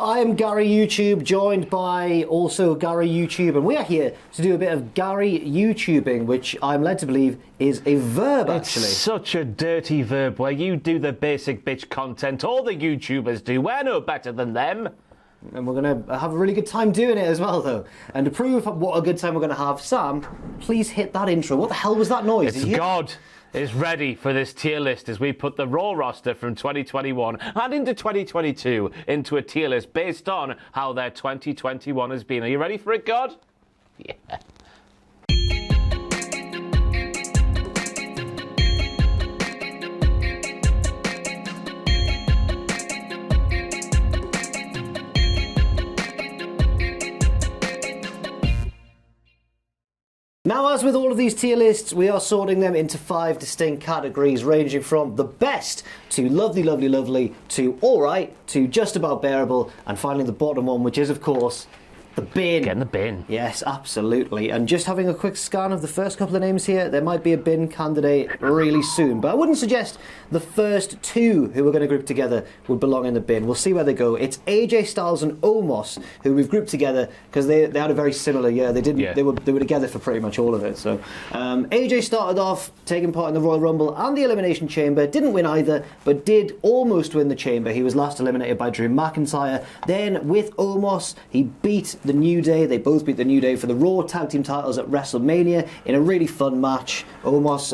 I am Gary YouTube, joined by also Gary YouTube, and we are here to do a bit of Gary YouTubing, which I'm led to believe is a verb, actually. It's such a dirty verb where you do the basic bitch content all the YouTubers do. We're no better than them. And we're going to have a really good time doing it as well, though. And to prove what a good time we're going to have, Sam, please hit that intro. What the hell was that noise? It's God is ready for this tier list as we put the Raw roster from 2021 and into 2022 into a tier list based on how their 2021 has been. Are you ready for it, God? Yeah. Now, as with all of these tier lists, we are sorting them into 5 distinct categories, ranging from the best to lovely, lovely, lovely, to alright, to just about bearable, and finally the bottom one, which is, of course, the bin. Get in the bin. Yes, absolutely. And just having a quick scan of the first couple of names here, there might be a bin candidate really soon. But I wouldn't suggest the first two who we're going to group together would belong in the bin. We'll see where they go. It's AJ Styles and Omos who we've grouped together because they had a very similar year. They were together for pretty much all of it. So AJ started off taking part in the Royal Rumble and the Elimination Chamber. Didn't win either, but did almost win the Chamber. He was last eliminated by Drew McIntyre. Then with Omos, he beat the New Day. They both beat the New Day for the Raw Tag Team titles at WrestleMania in a really fun match. Omos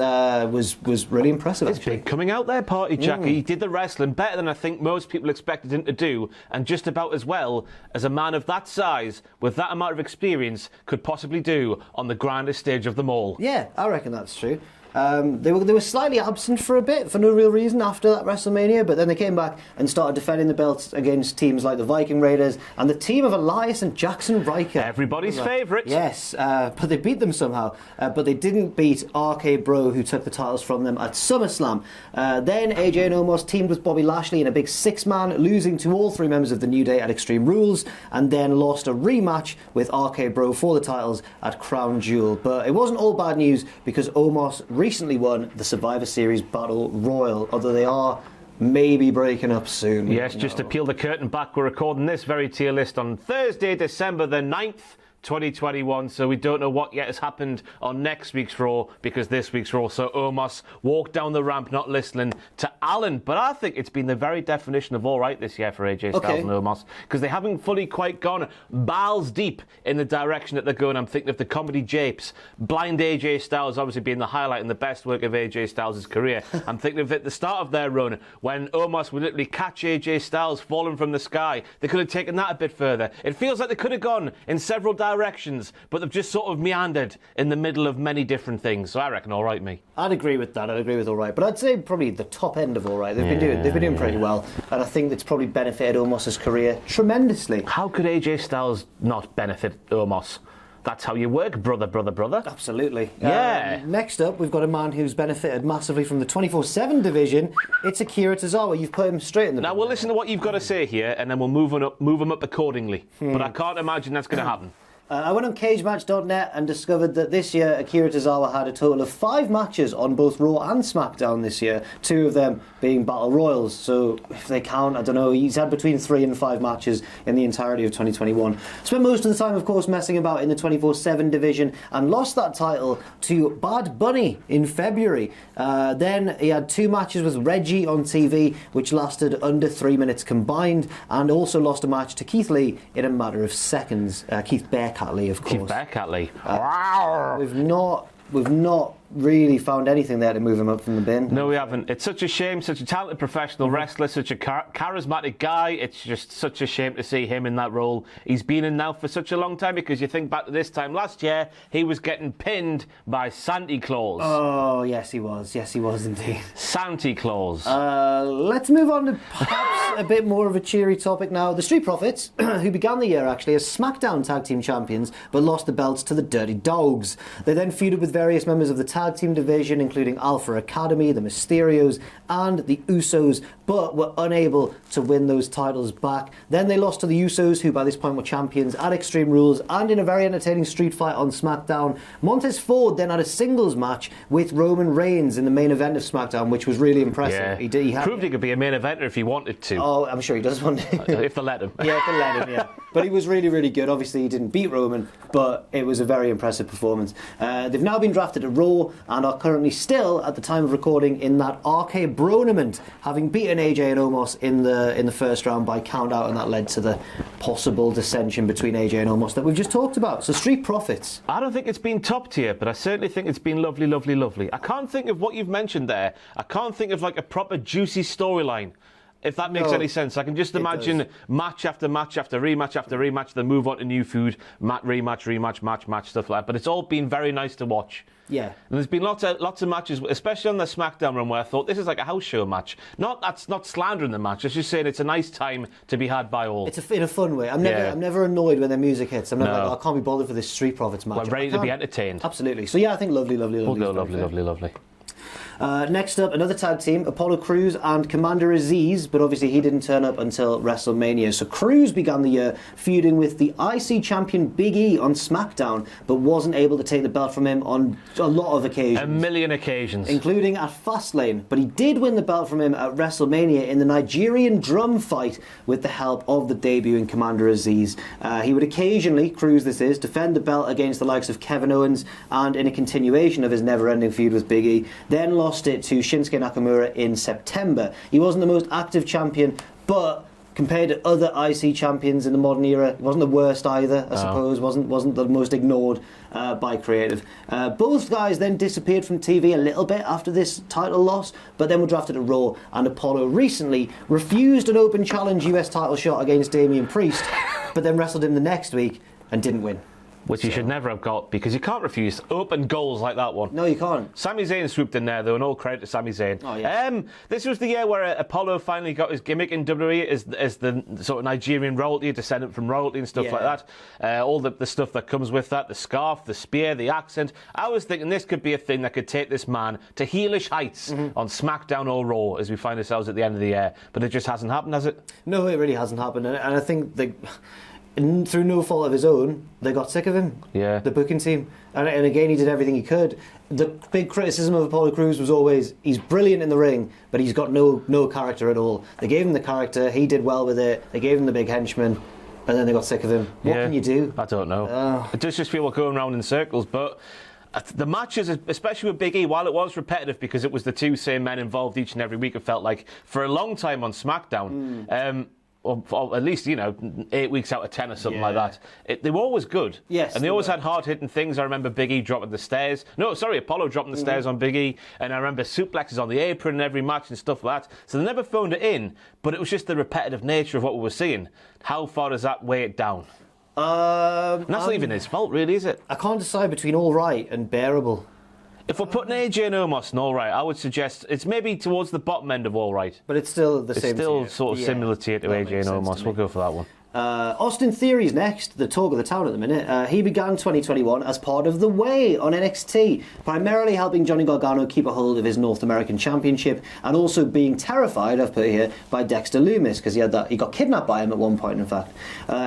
was really impressive. It's big coming out there, Party Jack. He did the wrestling better than I think most people expected him to do, and just about as well as a man of that size with that amount of experience could possibly do on the grandest stage of them all. Yeah, I reckon that's true. They were slightly absent for a bit for no real reason after that WrestleMania, but then they came back and started defending the belts against teams like the Viking Raiders and the team of Elias and Jackson Riker. Everybody's favourite. Yes, but they beat them somehow. But they didn't beat RK Bro, who took the titles from them at SummerSlam. Then AJ and Omos teamed with Bobby Lashley in a big six-man, losing to all three members of the New Day at Extreme Rules, and then lost a rematch with RK Bro for the titles at Crown Jewel. But it wasn't all bad news, because Omos recently won the Survivor Series Battle Royal, although they are maybe breaking up soon. Yes, just to peel the curtain back, we're recording this very tier list on Thursday, December the 9th, 2021, so we don't know what yet has happened on next week's Raw, because this week's Raw, so Omos walked down the ramp not listening to Alan. But I think it's been the very definition of all right this year for AJ Styles and Omos, because they haven't fully quite gone balls deep in the direction that they're going. I'm thinking of the comedy japes, blind AJ Styles obviously being the highlight and the best work of AJ Styles' career. I'm thinking of at the start of their run when Omos would literally catch AJ Styles falling from the sky. They could have taken that a bit further. It feels like they could have gone in several directions, but they've just sort of meandered in the middle of many different things. So I reckon all right, me. I'd agree with that. I'd agree with all right, but I'd say probably the top end of all right. They've been doing pretty well, and I think it's probably benefited Omos' career tremendously. How could AJ Styles not benefit Omos? That's how you work, brother. Absolutely. Yeah. Next up, we've got a man who's benefited massively from the 24/7 division. It's Akira Tozawa. You've put him straight in the Now we'll listen to what you've got to say here, and then we'll move him up accordingly. But I can't imagine that's going to happen. I went on cagematch.net and discovered that this year Akira Tozawa had a total of 5 matches on both Raw and SmackDown this year, 2 of them being Battle Royals. So if they count, I don't know, he's had between 3 and 5 matches in the entirety of 2021. Spent most of the time, of course, messing about in the 24/7 division and lost that title to Bad Bunny in February. Then he had 2 matches with Reggie on TV, which lasted under 3 minutes combined, and also lost a match to Keith Lee in a matter of seconds. Keith Bearcat, of course. Keith Bearcat. We've not really found anything there to move him up from the bin. No, we haven't. It's such a shame, such a talented professional wrestler, such a charismatic guy. It's just such a shame to see him in that role. He's been in now for such a long time, because you think back to this time last year, he was getting pinned by Santa Claus. Oh, yes he was. Yes he was indeed. Santa Claus. Let's move on to perhaps a bit more of a cheery topic now. The Street Profits, who began the year actually as SmackDown Tag Team Champions, but lost the belts to the Dirty Dogs. They then feuded with various members of the Tag tag team division, including Alpha Academy, the Mysterios, and the Usos, but were unable to win those titles back. Then they lost to the Usos, who by this point were champions at Extreme Rules and in a very entertaining street fight on SmackDown. Montez Ford then had a singles match with Roman Reigns in the main event of SmackDown, which was really impressive. Yeah. He proved he could be a main eventer if he wanted to. Oh, I'm sure he does want to. If they let him. Yeah, if they let him, yeah. But he was really, really good. Obviously, he didn't beat Roman, but it was a very impressive performance. They've now been drafted to Raw and are currently still, at the time of recording, in that RK Bronament, having beaten AJ and Omos in the first round by count out, and that led to the possible dissension between AJ and Omos that we've just talked about. So Street Profits. I don't think it's been top tier, but I certainly think it's been lovely, lovely, lovely. I can't think of what you've mentioned there. I can't think of like a proper juicy storyline. If that makes any sense. I can just imagine match after match after rematch, then move on to new food, rematch, match, stuff like that. But it's all been very nice to watch. Yeah. And there's been lots of matches, especially on the SmackDown run, where I thought this is like a house show match. That's not slandering the match. It's just saying it's a nice time to be had by all. It's in a fun way. I'm never annoyed when their music hits. I'm never like, I can't be bothered for this Street Profits match. We're ready to be entertained. Absolutely. So yeah, I think lovely. We'll go lovely. Next up, another tag team, Apollo Crews and Commander Aziz, but obviously he didn't turn up until WrestleMania. So Crews began the year feuding with the IC champion Big E on SmackDown, but wasn't able to take the belt from him on a lot of occasions. A million occasions. Including at Fastlane. But he did win the belt from him at WrestleMania in the Nigerian drum fight with the help of the debuting Commander Aziz. He would occasionally, Crews this is, defend the belt against the likes of Kevin Owens, and in a continuation of his never-ending feud with Big E, then lost it to Shinsuke Nakamura in September. He wasn't the most active champion, but compared to other IC champions in the modern era, he wasn't the worst either, I suppose. Wasn't the most ignored by creative. Both guys then disappeared from TV a little bit after this title loss, but then were drafted to Raw, and Apollo recently refused an open challenge US title shot against Damien Priest, but then wrestled him the next week and didn't win. Which you should never have got, because you can't refuse open goals like that one. No, you can't. Sami Zayn swooped in there, though, and all credit to Sami Zayn. Oh, yeah. This was the year where Apollo finally got his gimmick in WWE as the sort of Nigerian royalty, descendant from royalty and stuff like that. All the stuff that comes with that, the scarf, the spear, the accent. I was thinking this could be a thing that could take this man to heelish heights on SmackDown or Raw as we find ourselves at the end of the year. But it just hasn't happened, has it? No, it really hasn't happened. And I think through no fault of his own, they got sick of him. Yeah. The booking team. And again, he did everything he could. The big criticism of Apollo Crews was always, he's brilliant in the ring, but he's got no character at all. They gave him the character, he did well with it, they gave him the big henchman, and then they got sick of him. What can you do? I don't know. It does just feel like going around in circles, but the matches, especially with Big E, while it was repetitive because it was the two same men involved each and every week, it felt like, for a long time on SmackDown, or at least, 8 weeks out of 10 or something like that. They were always good. Yes. And they always had hard-hitting things. I remember Big E dropping the stairs. Apollo dropping the stairs on Big E. And I remember suplexes on the apron in every match and stuff like that. So they never phoned it in, but it was just the repetitive nature of what we were seeing. How far does that weigh it down? And that's not even his fault, really, is it? I can't decide between all right and bearable. If we're putting AJ and Omos in all right, I would suggest it's maybe towards the bottom end of all right. But it's still the same. It's still tier. sort of similar tier to AJ and Omos. We'll go for that one. Austin Theory's next, the talk of the town at the minute. He began 2021 as part of The Way on NXT, primarily helping Johnny Gargano keep a hold of his North American Championship, and also being terrified, I've put here, by Dexter Lumis, because he got kidnapped by him at one point, in fact.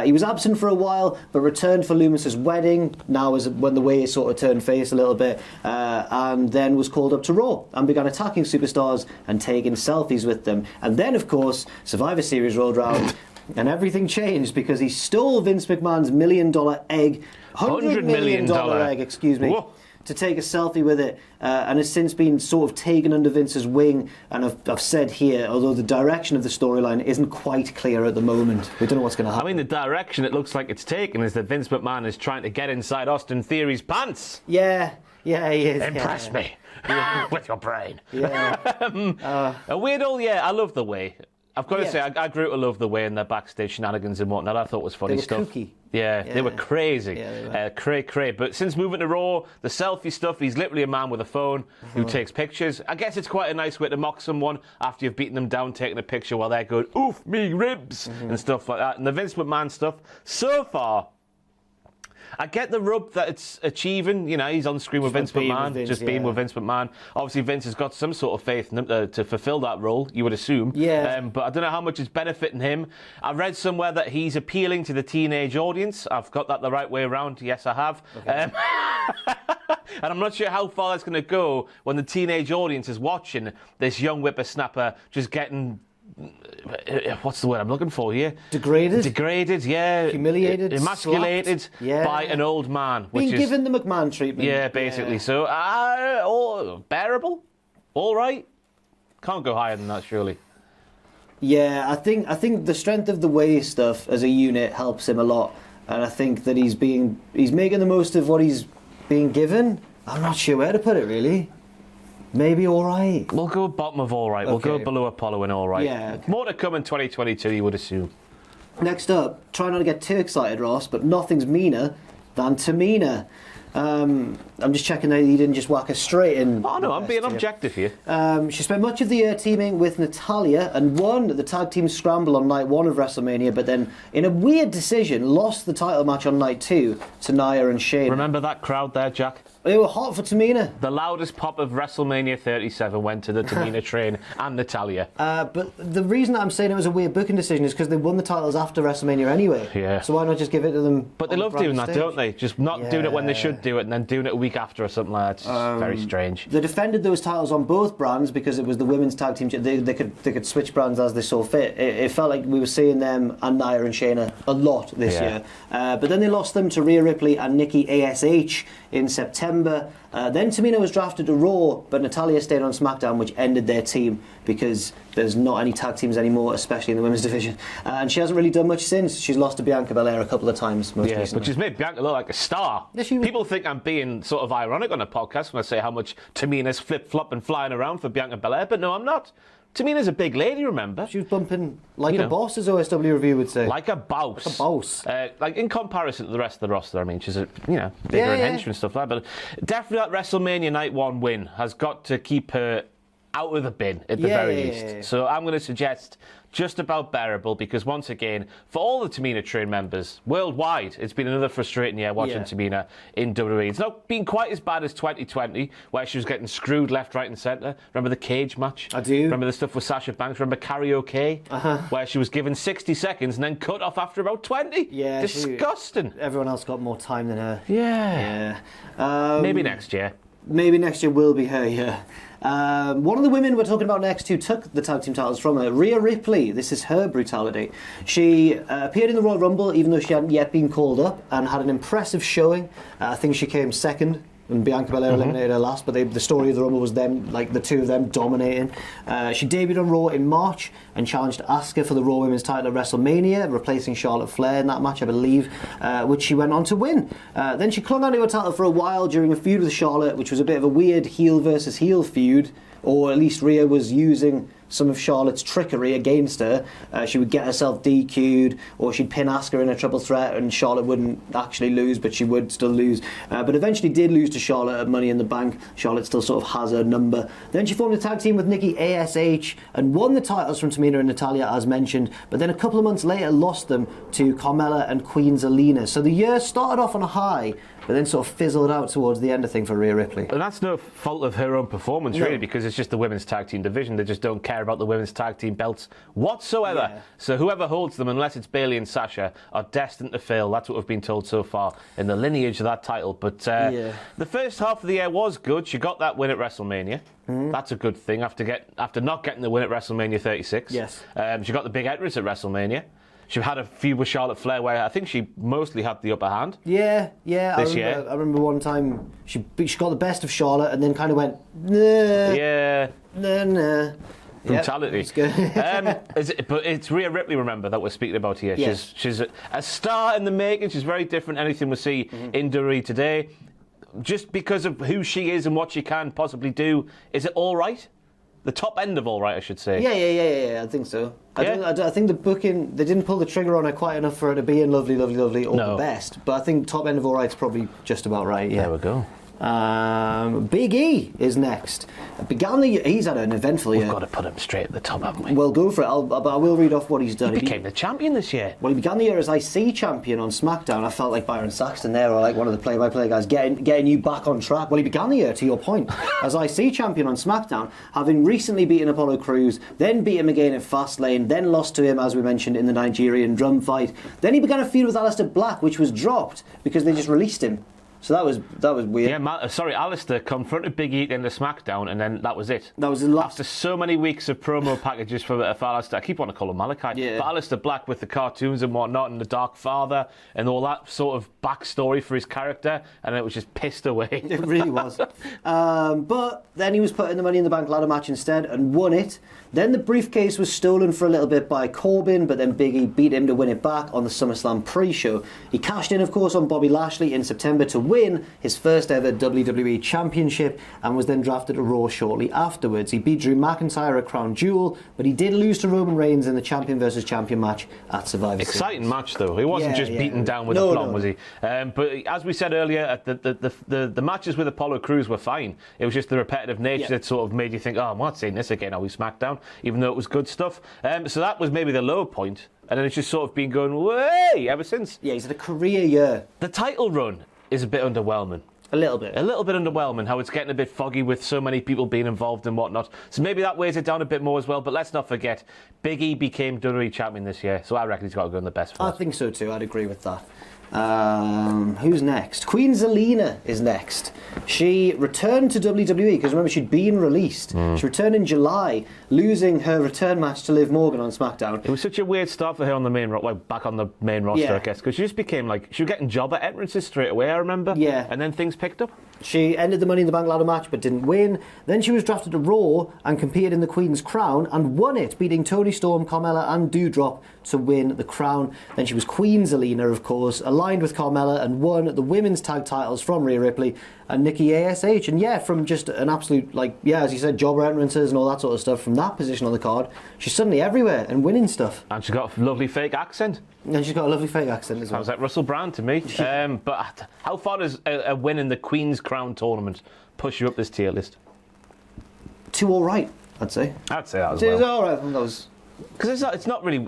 He was absent for a while, but returned for Lumis's wedding, now is when The Way sort of turned face a little bit, and then was called up to Raw, and began attacking superstars and taking selfies with them. And then, of course, Survivor Series rolled around, and everything changed because he stole Vince McMahon's $1 million egg, $100 million egg, excuse me, Whoa. to take a selfie with it, and has since been sort of taken under Vince's wing. And I've said here, although the direction of the storyline isn't quite clear at the moment, we don't know what's going to happen. I mean, the direction it looks like it's taken is that Vince McMahon is trying to get inside Austin Theory's pants. Yeah, he is. Impress me with your brain. Yeah. A weird old, I love The Way. I've got to say, I grew to love The Way and their backstage shenanigans and whatnot. I thought it was funny stuff. Kooky. Yeah, they were crazy. Yeah, they were. Cray. But since moving to Raw, the selfie stuff, he's literally a man with a phone who takes pictures. I guess it's quite a nice way to mock someone after you've beaten them down, taking a picture while they're going, oof, me ribs, and stuff like that. And the Vince McMahon stuff, so far, I get the rub that it's achieving. You know, he's on screen with Vince McMahon, just being with Vince McMahon. Obviously, Vince has got some sort of faith in him to fulfill that role, you would assume. Yeah. But I don't know how much it's benefiting him. I read somewhere that he's appealing to the teenage audience. I've got that the right way around. Yes, I have. Okay. And I'm not sure how far that's going to go when the teenage audience is watching this young whippersnapper just getting... what's the word I'm looking for here? Degraded, yeah. Humiliated, emasculated by an old man. Being given the McMahon treatment. Yeah, basically. So, bearable, all right. Can't go higher than that, surely. Yeah, I think the strength of the way stuff as a unit helps him a lot, and I think that he's making the most of what he's being given. I'm not sure where to put it, really. Maybe all right. We'll go bottom of all right. We'll go below Apollo and all right. Yeah. Okay. More to come in 2022, you would assume. Next up, try not to get too excited, Ross, but nothing's meaner than Tamina. I'm just checking that he didn't just whack her straight in. Oh no, I'm being objective here. She spent much of the year teaming with Natalya and won the tag team scramble on night 1 of WrestleMania, but then in a weird decision lost the title match on night 2 to Nia and Shayna. Remember that crowd there, Jack? They were hot for Tamina. The loudest pop of WrestleMania 37 went to the Tamina train and Natalya. But the reason that I'm saying it was a weird booking decision is because they won the titles after WrestleMania anyway. Yeah. So why not just give it to them? But they love doing that, don't they? Just not doing it when they should do it and then doing it a week after or something like that. It's just very strange. They defended those titles on both brands because it was the women's tag team. They could switch brands as they saw fit. It felt like we were seeing them and Nia and Shayna a lot this year. But then they lost them to Rhea Ripley and Nikki Ash in September. Then Tamina was drafted to Raw, but Natalya stayed on SmackDown, which ended their team because there's not any tag teams anymore, especially in the women's division. And she hasn't really done much since. She's lost to Bianca Belair a couple of times, most recently. But she's made Bianca look like a star. Yeah, People think I'm being sort of ironic on a podcast when I say how much Tamina's flip-flopping flying around for Bianca Belair, but no, I'm not. Tamina's a big lady, remember? She was bumping like a boss, as OSW review would say. Like a boss. Like a boss. Like in comparison to the rest of the roster, I mean, she's a bigger and henchman and stuff like that. But definitely that WrestleMania Night 1 win has got to keep her out of the bin at the very least. So I'm going to suggest just about bearable because once again, for all the Tamina train members worldwide, it's been another frustrating year watching Tamina in WWE. It's not been quite as bad as 2020 where she was getting screwed left, right and centre. Remember the cage match? I do. Remember the stuff with Sasha Banks? Remember Karaoke? Where she was given 60 seconds and then cut off after about 20? Yeah. Disgusting. Everyone else got more time than her. Yeah. Maybe next year. Maybe next year will be her year. One of the women we're talking about next who took the tag team titles from her, Rhea Ripley. This is her brutality. She appeared in the Royal Rumble even though she hadn't yet been called up and had an impressive showing. I think she came second and Bianca Belair eliminated her last, but the story of the Rumble was them, like the two of them dominating. She debuted on Raw in March and challenged Asuka for the Raw Women's title at WrestleMania, replacing Charlotte Flair in that match, I believe, which she went on to win. Then she clung onto her title for a while during a feud with Charlotte, which was a bit of a weird heel versus heel feud, or at least Rhea was using some of Charlotte's trickery against her. She would get herself DQ'd, or she'd pin Asuka in a triple threat and Charlotte wouldn't actually lose, but she would still lose. But eventually did lose to Charlotte at Money in the Bank. Charlotte still sort of has her number. Then she formed a tag team with Nikki Ash and won the titles from Tamina and Natalya, as mentioned, but then a couple of months later lost them to Carmella and Queen Zelena. So the year started off on a high, but then sort of fizzled out towards the end, I think, for Rhea Ripley. And that's no fault of her own performance, really, because it's just the women's tag team division. They just don't care about the women's tag team belts whatsoever. Yeah. So whoever holds them, unless it's Bayley and Sasha, are destined to fail. That's what we've been told so far in the lineage of that title. But the first half of the year was good. She got that win at WrestleMania. That's a good thing after not getting the win at WrestleMania 36. Yes. She got the big entrance at WrestleMania. She had a feud with Charlotte Flair where I think she mostly had the upper hand. Yeah. This year. I remember one time she got the best of Charlotte and then kind of went, nah. Yeah. Nah. Brutality. Yep, good. But it's Rhea Ripley, remember, that we're speaking about here. Yes. She's a star in the making. She's very different than anything we see in WWE today. Just because of who she is and what she can possibly do, is it all right? The top end of all right, I should say. Yeah, I think so. I think the booking, they didn't pull the trigger on her quite enough for her to be in Lovely, Lovely, Lovely or the best. But I think top end of all right's probably just about right, yeah. There we go. Big E is next. Began the year, he's had an eventful year. We've got to put him straight at the top, haven't we? Well, go for it. I will read off what he's done. He became the champion this year. Well, he began the year as IC champion on SmackDown. I felt like Byron Saxton there, or like one of the play-by-play guys, getting you back on track. Well, he began the year, to your point, as IC champion on SmackDown, having recently beaten Apollo Crews, then beat him again at Fastlane, then lost to him, as we mentioned, in the Nigerian drum fight. Then he began a feud with Aleister Black, which was dropped because they just released him. So that was weird. Yeah, Aleister confronted Big E in the SmackDown, and then that was it. That was the last. After so many weeks of promo packages for Aleister, I keep wanting to call him Malachi. Yeah. But Aleister Black with the cartoons and whatnot, and the Dark Father, and all that sort of backstory for his character, and it was just pissed away. It really was. But then he was put in the Money in the Bank ladder match instead and won it. Then the briefcase was stolen for a little bit by Corbin, but then Big E beat him to win it back on the SummerSlam pre-show. He cashed in, of course, on Bobby Lashley in September to win his first ever WWE Championship, and was then drafted to Raw shortly afterwards. He beat Drew McIntyre at Crown Jewel, but he did lose to Roman Reigns in the champion versus champion match at Survivor Series. Exciting match, though. He wasn't just beaten down with a plum, was he? But as we said earlier, the matches with Apollo Crews were fine. It was just the repetitive nature that sort of made you think, oh, I'm not seeing this again, are we SmackDown? Even though it was good stuff. So that was maybe the low point, and then it's just sort of been going way ever since. Yeah, he's had a career year. The title run is a bit underwhelming. A little bit underwhelming, how it's getting a bit foggy with so many people being involved and whatnot. So maybe that weighs it down a bit more as well. But let's not forget, Big E became WWE champion this year, so I reckon he's got to go in the best for I think so too, I'd agree with that. Who's next? Queen Zelena is next. She returned to WWE because remember she'd been released. She returned in July, losing her return match to Liv Morgan on SmackDown. It was such a weird start for her on the main back on the main roster, I guess, because she just became like she was getting jobber entrances straight away. I remember. Yeah. And then things picked up. She ended the Money in the Bank ladder match but didn't win. Then she was drafted to Raw and competed in the Queen's Crown and won it, beating Toni Storm, Carmella and Doudrop to win the crown. Then she was Queen Zelena, of course, aligned with Carmella and won the women's tag titles from Rhea Ripley and Nikki Ash. And yeah, from just an absolute, as you said, jobber entrances and all that sort of stuff, from that position on the card, she's suddenly everywhere and winning stuff. And she's got a lovely fake accent. And she's got a lovely fake accent as well. Sounds like Russell Brand to me. But how far does a win in the Queen's Crown tournament push you up this tier list? 2 all right, I'd say. I'd say that as 2 well. all right. That was... Because it's not really,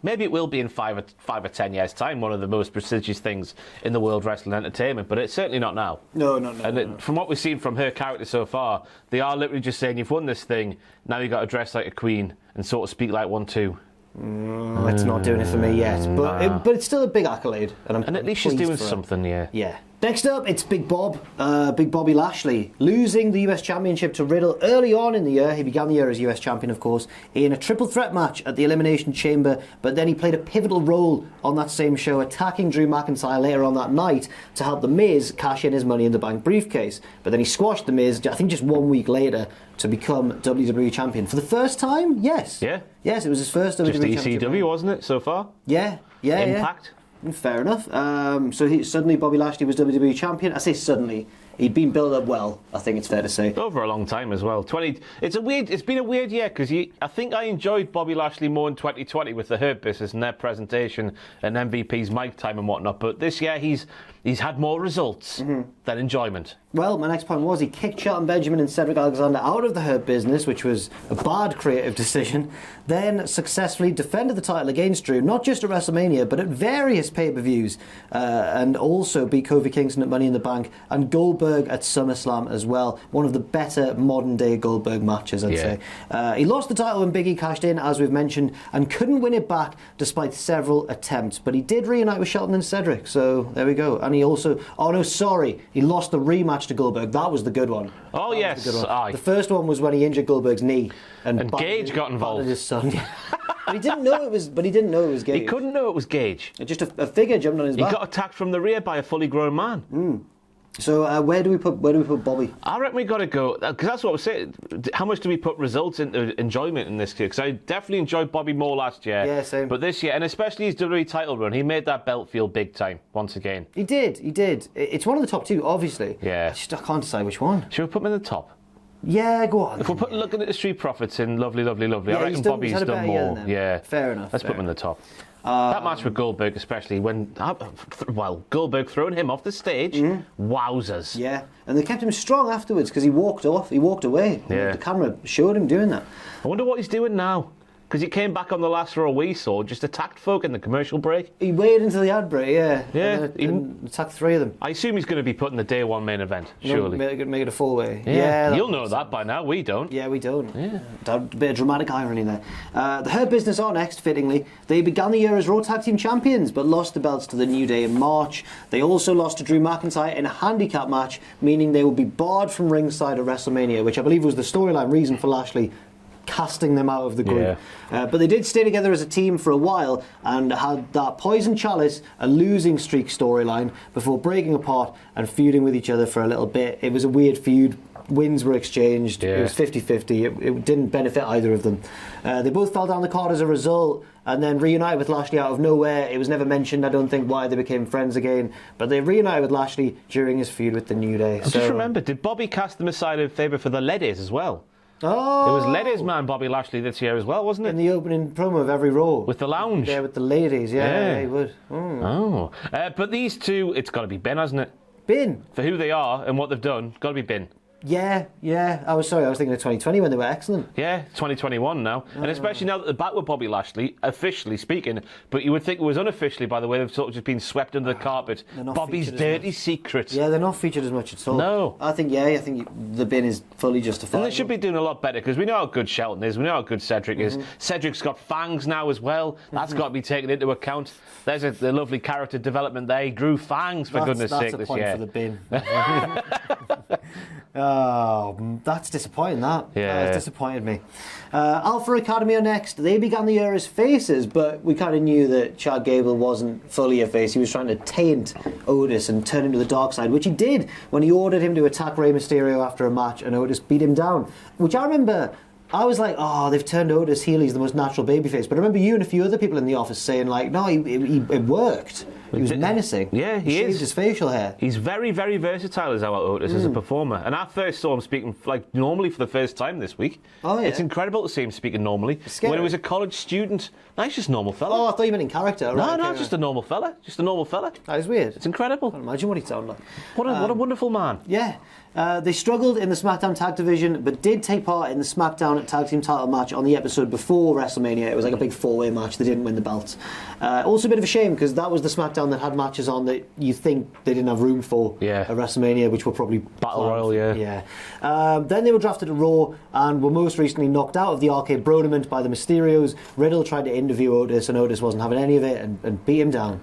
maybe it will be in 5 or 10 years' time, one of the most prestigious things in the world wrestling entertainment, but it's certainly not now. No. And from what we've seen from her character so far, they are literally just saying, you've won this thing, now you've got to dress like a queen and sort of speak like one too. It's not doing it for me yet, but it's still a big accolade. And at least she's doing something, yeah. Yeah. Next up, it's Big Bobby Lashley, losing the US Championship to Riddle early on in the year. He began the year as US Champion, of course, in a triple threat match at the Elimination Chamber, but then he played a pivotal role on that same show, attacking Drew McIntyre later on that night to help The Miz cash in his Money in the Bank briefcase. But then he squashed The Miz, I think just 1 week later, to become WWE Champion. For the first time, yes. Yeah. Yes, it was his first WWE Championship. Just ECW, wasn't it, so far? Yeah. Impact. Fair enough. So suddenly Bobby Lashley was WWE Champion. I say suddenly. He'd been built up well, I think it's fair to say. Over a long time as well. It's been a weird year because I think I enjoyed Bobby Lashley more in 2020 with the Hurt Business and their presentation and MVP's mic time and whatnot. But this year he's had more results than enjoyment. Well, my next point was he kicked Shelton Benjamin and Cedric Alexander out of the Hurt Business, which was a bad creative decision, then successfully defended the title against Drew, not just at WrestleMania, but at various pay-per-views, and also beat Kofi Kingston at Money in the Bank and Goldberg at SummerSlam as well. One of the better modern-day Goldberg matches, I'd say. He lost the title when Big E cashed in, as we've mentioned, and couldn't win it back despite several attempts, but he did reunite with Shelton and Cedric, so there we go. And he also, he lost the rematch to Goldberg. That was the good one. Oh, yes. The first one was when he injured Goldberg's knee. And Gage got involved. His son. But he didn't know it was Gage. He couldn't know it was Gage. Just a figure jumped on his back. He got attacked from the rear by a fully grown man. So where do we put Bobby? I reckon we got to go, because that's what I was saying. How much do we put results into enjoyment in this year? Because I definitely enjoyed Bobby more last year. Yeah, same. But this year, and especially his WWE title run, he made that belt feel big time once again. He did. It's one of the top 2, obviously. Yeah. I can't decide which one. Should we put him in the top? Yeah, go on. If we're looking at the Street Profits in Lovely, yeah, I reckon Bobby's done more. Yeah, fair enough. Let's put him in the top. That match with Goldberg, especially when, Goldberg throwing him off the stage, wowzers. Yeah, and they kept him strong afterwards because he walked away. Yeah. The camera showed him doing that. I wonder what he's doing now. Because he came back on the last Raw we saw, just attacked folk in the commercial break. He waited until the ad break, yeah. Yeah. And attacked 3 of them. I assume he's going to be put in the day 1 main event, surely. Make it a 4-way. Yeah, you'll know that by now, we don't. Yeah, we don't. Yeah. A bit of dramatic irony there. The Hurt Business are next, fittingly. They began the year as Raw Tag Team Champions, but lost the belts to the New Day in March. They also lost to Drew McIntyre in a handicap match, meaning they will be barred from ringside at WrestleMania, which I believe was the storyline reason for Lashley casting them out of the group. Yeah. But they did stay together as a team for a while and had that Poison Chalice, a losing streak storyline before breaking apart and feuding with each other for a little bit. It was a weird feud. Wins were exchanged. Yeah. It was 50-50. It didn't benefit either of them. They both fell down the card as a result and then reunited with Lashley out of nowhere. It was never mentioned, I don't think, why they became friends again. But they reunited with Lashley during his feud with the New Day. Just remember, did Bobby cast them aside in favour for the ladies as well? Oh, It was ladies man Bobby Lashley this year as well, wasn't it? in the opening promo of every Raw. With the lounge. Yeah, with the ladies, yeah, he would. But these two, it's got to be Ben, hasn't it? Bin. For who they are and what they've done, got to be Ben. Yeah. I was thinking of 2020 when they were excellent. Yeah, 2021 now. And especially now that they're back with Bobby Lashley, officially speaking, but you would think it was unofficially by the way they've sort of just been swept under the carpet. Bobby's dirty secret. Yeah, they're not featured as much at all. No. I think the bin is fully justified. And they should be doing a lot better because we know how good Shelton is, we know how good Cedric is. Cedric's got fangs now as well. That's got to be taken into account. There's the lovely character development there. He grew fangs, for goodness sake, this year. That's a point for the bin. Oh, that's disappointing, that. Yeah. That has disappointed me. Alpha Academy are next. They began the year as faces, but we kind of knew that Chad Gable wasn't fully a face. He was trying to taint Otis and turn him to the dark side, which he did when he ordered him to attack Rey Mysterio after a match, and Otis beat him down. Which I remember, I was like, oh, they've turned Otis heel, he's the most natural babyface. But I remember you and a few other people in the office saying, like, no, it worked. He was menacing. Yeah, he shaved is. his facial hair. He's very, very versatile as our Otis as a performer. And I first saw him speaking like normally for the first time this week. Oh, yeah. It's incredible to see him speaking normally. Scary. When he was a college student. No, he's just a normal fella. Oh, I thought you meant in character. No, just a normal fella. Just a normal fella. That is weird. It's incredible. I can't imagine what he sounded like. What a wonderful man. Yeah. They struggled in the SmackDown Tag Division, but did take part in the SmackDown Tag Team title match on the episode before WrestleMania. It was like a big 4-way match. They didn't win the belts. Also a bit of a shame, because that was the SmackDown that had matches on that you think they didn't have room for at WrestleMania, which were probably Battle Royal, yeah. Then they were drafted to Raw and were most recently knocked out of the Arcade Bronament by the Mysterios. Riddle tried to interview Otis, and Otis wasn't having any of it and beat him down.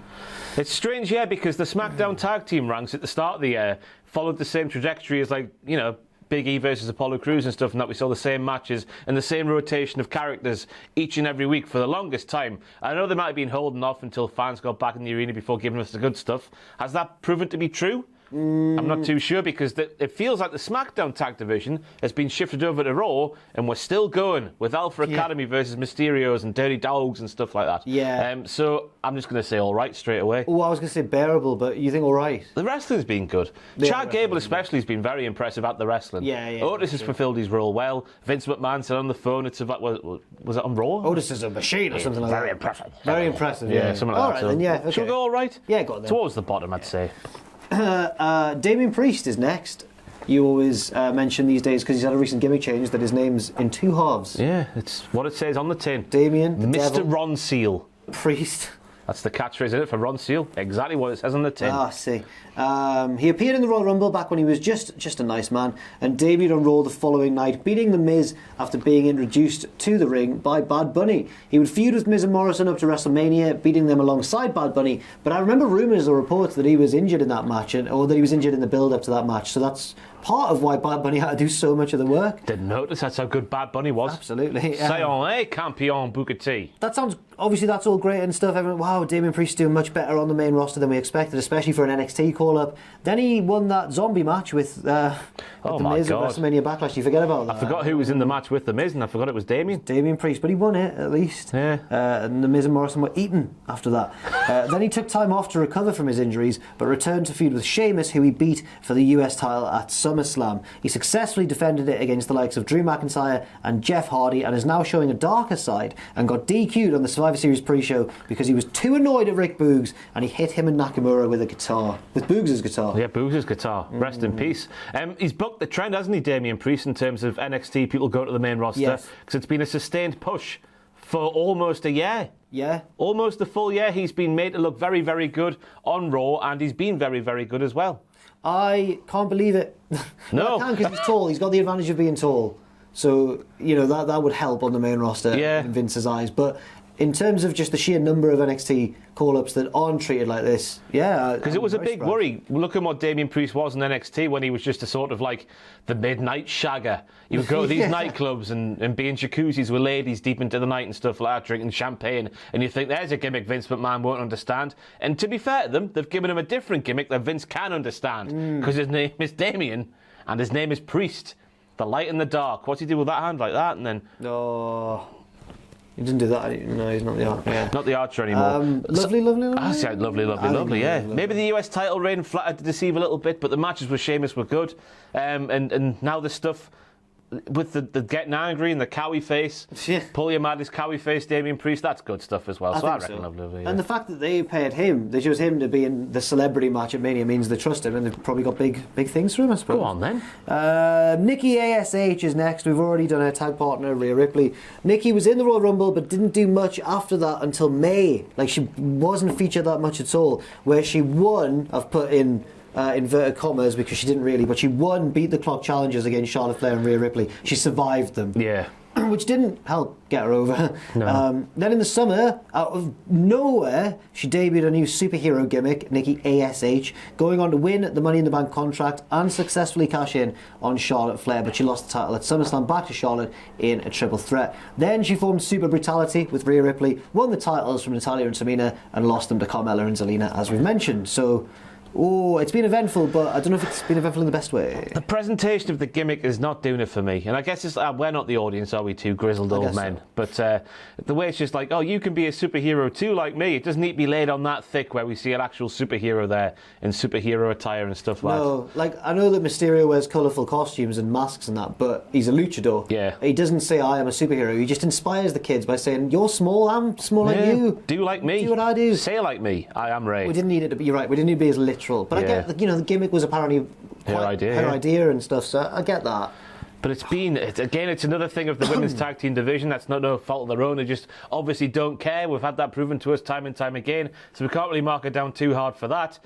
It's strange, yeah, because the SmackDown Tag Team ranks at the start of the year followed the same trajectory as, like, you know, Big E versus Apollo Crews and stuff, and that we saw the same matches and the same rotation of characters each and every week for the longest time. I know they might have been holding off until fans got back in the arena before giving us the good stuff. Has that proven to be true? I'm not too sure, because it feels like the SmackDown Tag Division has been shifted over to Raw, and we're still going with Alpha Academy versus Mysterios and Dirty Dogs and stuff like that. Yeah. So I'm just going to say all right straight away. Oh, I was going to say bearable, but you think all right? The wrestling's been good. Chad Gable especially has been very impressive at the wrestling. Yeah. Otis has fulfilled his role well. Vince McMahon said on the phone, was it on Raw? Otis is a machine or something like that. Very impressive. Very impressive, Yeah, something like all that. Right, So then, yeah. Okay. Should we go all right? Yeah, go on then. Towards the bottom, I'd say. Damien Priest is next. You always mention these days, because he's had a recent gimmick change, that his name's in 2 halves. Yeah, it's what it says on the tin. Damien, the Mr. Devil, Ron Seal. Priest. That's the catchphrase, isn't it, for Ron Seal? Exactly what it says on the tin. Ah, I see. He appeared in the Royal Rumble back when he was just a nice man, and debuted on Raw the following night, beating The Miz after being introduced to the ring by Bad Bunny. He would feud with Miz and Morrison up to WrestleMania, beating them alongside Bad Bunny, but I remember rumours or reports that he was injured in that match, or that he was injured in the build-up to that match, so that's part of why Bad Bunny had to do so much of the work. Didn't notice that's how good Bad Bunny was. Absolutely. Say on, eh, Campion Booker T. That sounds, obviously that's all great and stuff. Everyone, wow, Damien Priest doing much better on the main roster than we expected, especially for an NXT call-up. Then he won that zombie match with The Miz at WrestleMania Backlash. You forget about that. I forgot who was in the match with The Miz, and I forgot it was Damien. Damien Priest, but he won it at least. Yeah. And The Miz and Morrison were eaten after that. Then he took time off to recover from his injuries, but returned to feud with Sheamus, who he beat for the US title at SummerSlam. SummerSlam. He successfully defended it against the likes of Drew McIntyre and Jeff Hardy, and is now showing a darker side, and got DQ'd on the Survivor Series pre-show because he was too annoyed at Rick Boogs and he hit him and Nakamura with a guitar. With Boogs' guitar. Yeah, Boogs' guitar. Rest in peace. He's bucked the trend, hasn't he, Damien Priest, in terms of NXT people go to the main roster? Yes. Because it's been a sustained push for almost a year. Yeah. Almost a full year. He's been made to look very, very good on Raw, and he's been very, very good as well. I can't believe it. No. I can, because he's tall. He's got the advantage of being tall. So, that would help on the main roster in Vince's eyes. But in terms of just the sheer number of NXT call-ups that aren't treated like this, because it was a big worry. Look at what Damien Priest was in NXT when he was just a sort of like the midnight shagger. He would go to these nightclubs and be in jacuzzis with ladies deep into the night and stuff like that, drinking champagne, and you think there's a gimmick Vince McMahon won't understand. And to be fair to them, they've given him a different gimmick that Vince can understand, because his name is Damien and his name is Priest. The light in the dark. What's he do with that hand like that? And then... Oh... He didn't do that. No, he's not the Archer. Yeah. Not the Archer anymore. Lovely. I said lovely, yeah. Maybe the US title reign flattered to deceive a little bit, but the matches with Sheamus were good. And now the stuff with the getting angry and the cowie face, pull your madness cowie face, Damien Priest, that's good stuff as well. I reckon lovely. Yeah. And the fact that they paid him, they chose him to be in the celebrity match at Mania, means they trust him, and they've probably got big things for him, I suppose. Go on then. Nikki Ash is next. We've already done her tag partner, Rhea Ripley. Nikki was in the Royal Rumble, but didn't do much after that until May. Like, she wasn't featured that much at all. Where she won, I've put in inverted commas because she didn't really, but she won beat the clock challenges against Charlotte Flair and Rhea Ripley. She survived them. Yeah. Which didn't help get her over. No. Then in the summer, out of nowhere, she debuted a new superhero gimmick, Nikki ASH, going on to win the Money in the Bank contract and successfully cash in on Charlotte Flair, but she lost the title at SummerSlam back to Charlotte in a triple threat. Then she formed Super Brutality with Rhea Ripley, won the titles from Natalya and Tamina, and lost them to Carmella and Zelena, as we've mentioned. So... it's been eventful, but I don't know if it's been eventful in the best way. The presentation of the gimmick is not doing it for me. And I guess it's, we're not the audience, are we, two grizzled old men? So. But the way it's just like, you can be a superhero too, like me. It doesn't need to be laid on that thick where we see an actual superhero there in superhero attire and stuff like that. No, like, I know that Mysterio wears colourful costumes and masks and that, but he's a luchador. Yeah. He doesn't say, I am a superhero. He just inspires the kids by saying, you're small, I'm small like you. Do like me. Do what I do. Say like me. I am Rey. We didn't need it to be, you're right, we didn't need to be as literal. But I get, the gimmick was apparently her idea and stuff, so I get that. But it's another thing of the women's tag team division. That's not no fault of their own. They just obviously don't care. We've had that proven to us time and time again. So we can't really mark it down too hard for that.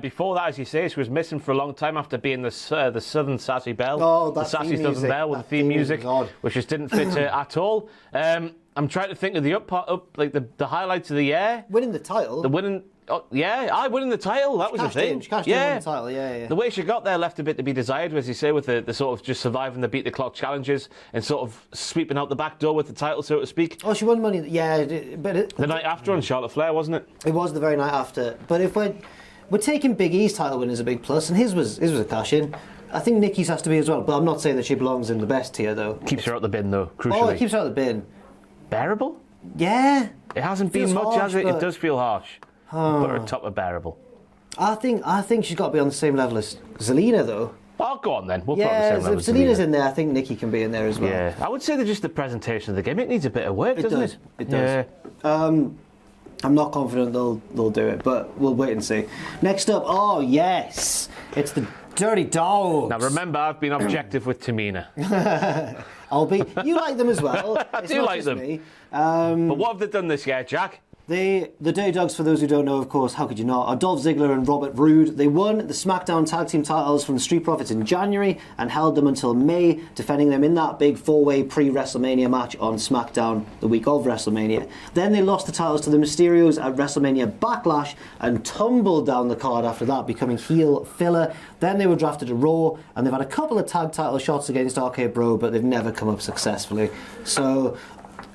Before that, as you say, she was missing for a long time after being the Southern Sassy Belle. Oh, the Sassy Southern Belle with the theme music, which just didn't fit her at all. I'm trying to think of the highlights of the year. Winning the title. Winning the title. That was the thing. She cashed in on the title, yeah. The way she got there left a bit to be desired, as you say, with the sort of just surviving the beat the clock challenges and sort of sweeping out the back door with the title, so to speak. Oh, she won money. Yeah, but the night after on Charlotte Flair, wasn't it? It was the very night after. But if we're taking Big E's title win as a big plus, and his was a cash in. I think Nikki's has to be as well, but I'm not saying that she belongs in the best tier though. Keeps her out the bin though. Crucially. Oh, it keeps her out the bin. Bearable? Yeah. It hasn't been much, has it? It does feel harsh. But her top of bearable. I think she's got to be on the same level as Zelena, though. Oh, go on then. We'll put her on the same level as Zelina's in there. I think Nikki can be in there as well. Yeah, I would say that just the presentation of the gimmick needs a bit of work, doesn't it? It does. I'm not confident they'll do it, but we'll wait and see. Next up, yes, it's the Dirty Dogs. Now remember, I've been objective with Tamina. You like them as well. I do like them. Me. But what have they done this year, Jack? The Dirty Dogs, for those who don't know, of course, how could you not, are Dolph Ziggler and Robert Roode. They won the SmackDown Tag Team titles from the Street Profits in January and held them until May, defending them in that big four-way pre-WrestleMania match on SmackDown the week of WrestleMania. Then they lost the titles to the Mysterios at WrestleMania Backlash and tumbled down the card after that, becoming heel filler. Then they were drafted to Raw, and they've had a couple of tag title shots against RK Bro, but they've never come up successfully. So...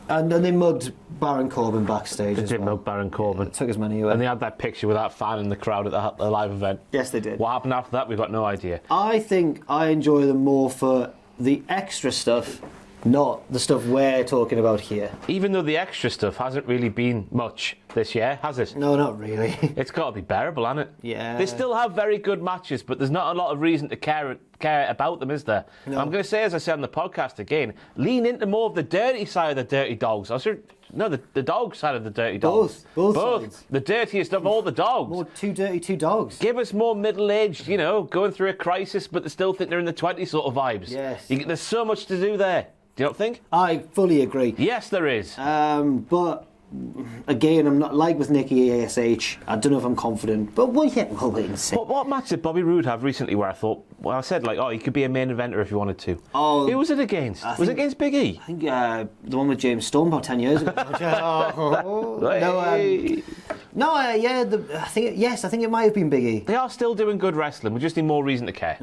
And then they mugged Baron Corbin backstage. They did mug Baron Corbin. Took his money away. And they had that picture with that fan in the crowd at the live event. Yes, they did. What happened after that, we've got no idea. I think I enjoy them more for the extra stuff not the stuff we're talking about here. Even though the extra stuff hasn't really been much this year, has it? No, not really. It's got to be bearable, hasn't it? Yeah. They still have very good matches, but there's not a lot of reason to care about them, is there? No. I'm going to say, as I said on the podcast again, lean into more of the dirty side of the dirty dogs. The dog side of the dirty dogs. Both sides. The dirtiest of all the dogs. More too dirty, two dogs. Give us more middle-aged, going through a crisis, but they still think they're in the 20s sort of vibes. Yes. There's so much to do there. Do you not think? I fully agree. Yes, there is. But again, I'm not like with Nikki Ash. I don't know if I'm confident, but we'll wait and see. What match did Bobby Roode have recently where I said, he could be a main eventer if he wanted to? Oh, who was it against? Was it against Big E? I think the one with James Storm about 10 years ago. I think it might have been Big E. They are still doing good wrestling. We just need more reason to care.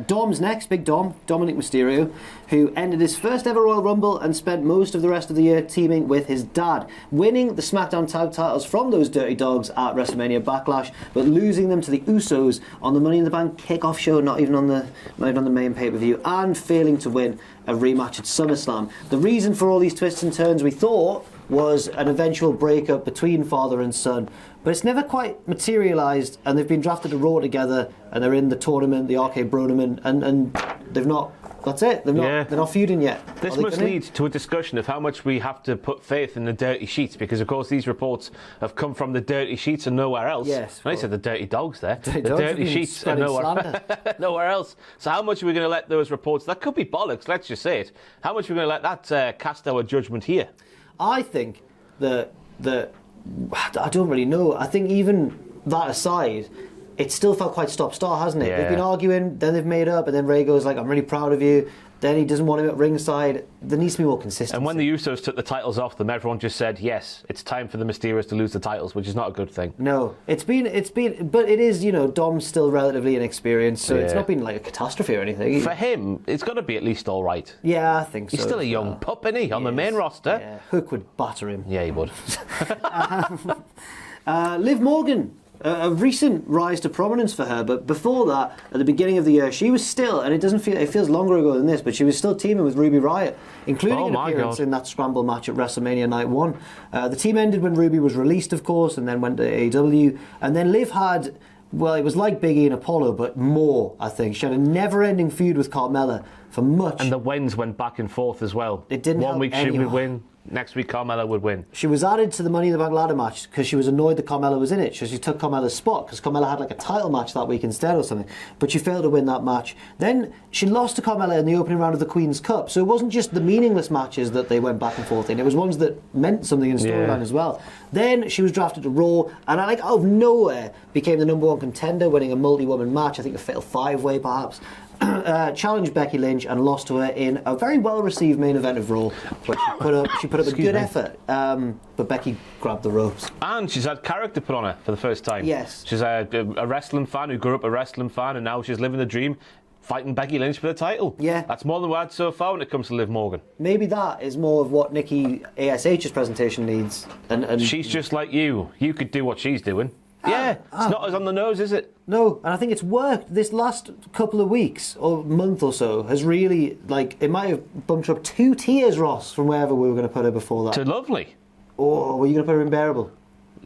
Dom's next, Big Dom, Dominic Mysterio, who ended his first ever Royal Rumble and spent most of the rest of the year teaming with his dad, winning the SmackDown tag titles from those dirty dogs at WrestleMania Backlash, but losing them to the Usos on the Money in the Bank kickoff show, not even on the main pay-per-view, and failing to win a rematch at SummerSlam. The reason for all these twists and turns, we thought, was an eventual breakup between father and son, but it's never quite materialised, and they've been drafted to Raw together, and they're in the tournament, the Arcade Bronament, and they've not. That's it. They're not feuding yet. This must lead to a discussion of how much we have to put faith in the dirty sheets, because of course these reports have come from the dirty sheets and nowhere else. Yes. I said the dirty dogs there. The dogs dirty have sheets been and spreading nowhere else. So how much are we going to let those reports? That could be bollocks. Let's just say it. How much are we going to let that cast our judgment here? I think that I don't really know. I think even that aside, it still felt quite stop-start, hasn't it? Yeah. They've been arguing, then they've made up, and then Ray goes like, "I'm really proud of you." Then he doesn't want him at ringside. There needs to be more consistency. And when the Usos took the titles off them, everyone just said, yes, it's time for the Mysterios to lose the titles, which is not a good thing. No, it's been, but it is, Dom's still relatively inexperienced, so it's not been like a catastrophe or anything. For him, it's got to be at least all right. Yeah, I think so. He's still a young pup, isn't he, on the main roster? Yeah, Hook would batter him. Yeah, he would. Liv Morgan. A recent rise to prominence for her, but before that, at the beginning of the year, she was still, and it feels longer ago than this, but she was still teaming with Ruby Riott, including an appearance in that scramble match at WrestleMania Night 1. The team ended when Ruby was released, of course, and then went to AEW, and then Liv had, well, it was like Big E and Apollo, but more, I think. She had a never-ending feud with Carmella for much. And the wins went back and forth as well. It didn't help One week she anyone. would win, next week Carmella would win. She was added to the Money in the Bank ladder match because she was annoyed that Carmella was in it. So she took Carmella's spot because Carmella had like a title match that week instead or something. But she failed to win that match. Then she lost to Carmella in the opening round of the Queen's Cup. So it wasn't just the meaningless matches that they went back and forth in. It was ones that meant something in storyline as well. Then she was drafted to Raw and out of nowhere became the #1 contender, winning a multi-woman match. I think a fatal 5-way perhaps. Challenged Becky Lynch and lost to her in a very well-received main event of Raw, where she put up a good effort, but Becky grabbed the ropes. And she's had character put on her for the first time. Yes. She's a wrestling fan who grew up a wrestling fan, and now she's living the dream, fighting Becky Lynch for the title. Yeah. That's more than we had so far when it comes to Liv Morgan. Maybe that is more of what Nikki Ash's presentation needs. And She's just like you. You could do what she's doing. It's not as on the nose, is it? No, and I think it's worked. This last couple of weeks or month or so has really, it might have bumped her up 2 tiers, Ross, from wherever we were going to put her before that. To lovely. Or were you going to put her in bearable?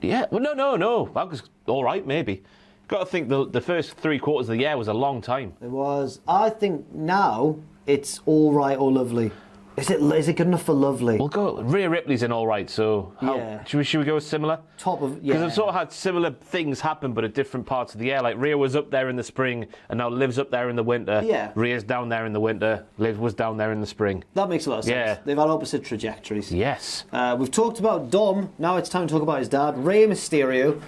Yeah, well, no. That was all right, maybe. Got to think the first 3 quarters of the year was a long time. It was. I think now it's all right or lovely. Is it good enough for lovely? We'll go. Rhea Ripley's in all right, so should we go similar? Top of because I've sort of had similar things happen, but at different parts of the year. Like Rhea was up there in the spring, and now Liv's up there in the winter. Yeah. Rhea's down there in the winter. Liv was down there in the spring. That makes a lot of sense. Yeah. They've had opposite trajectories. Yes. We've talked about Dom. Now it's time to talk about his dad, Rey Mysterio.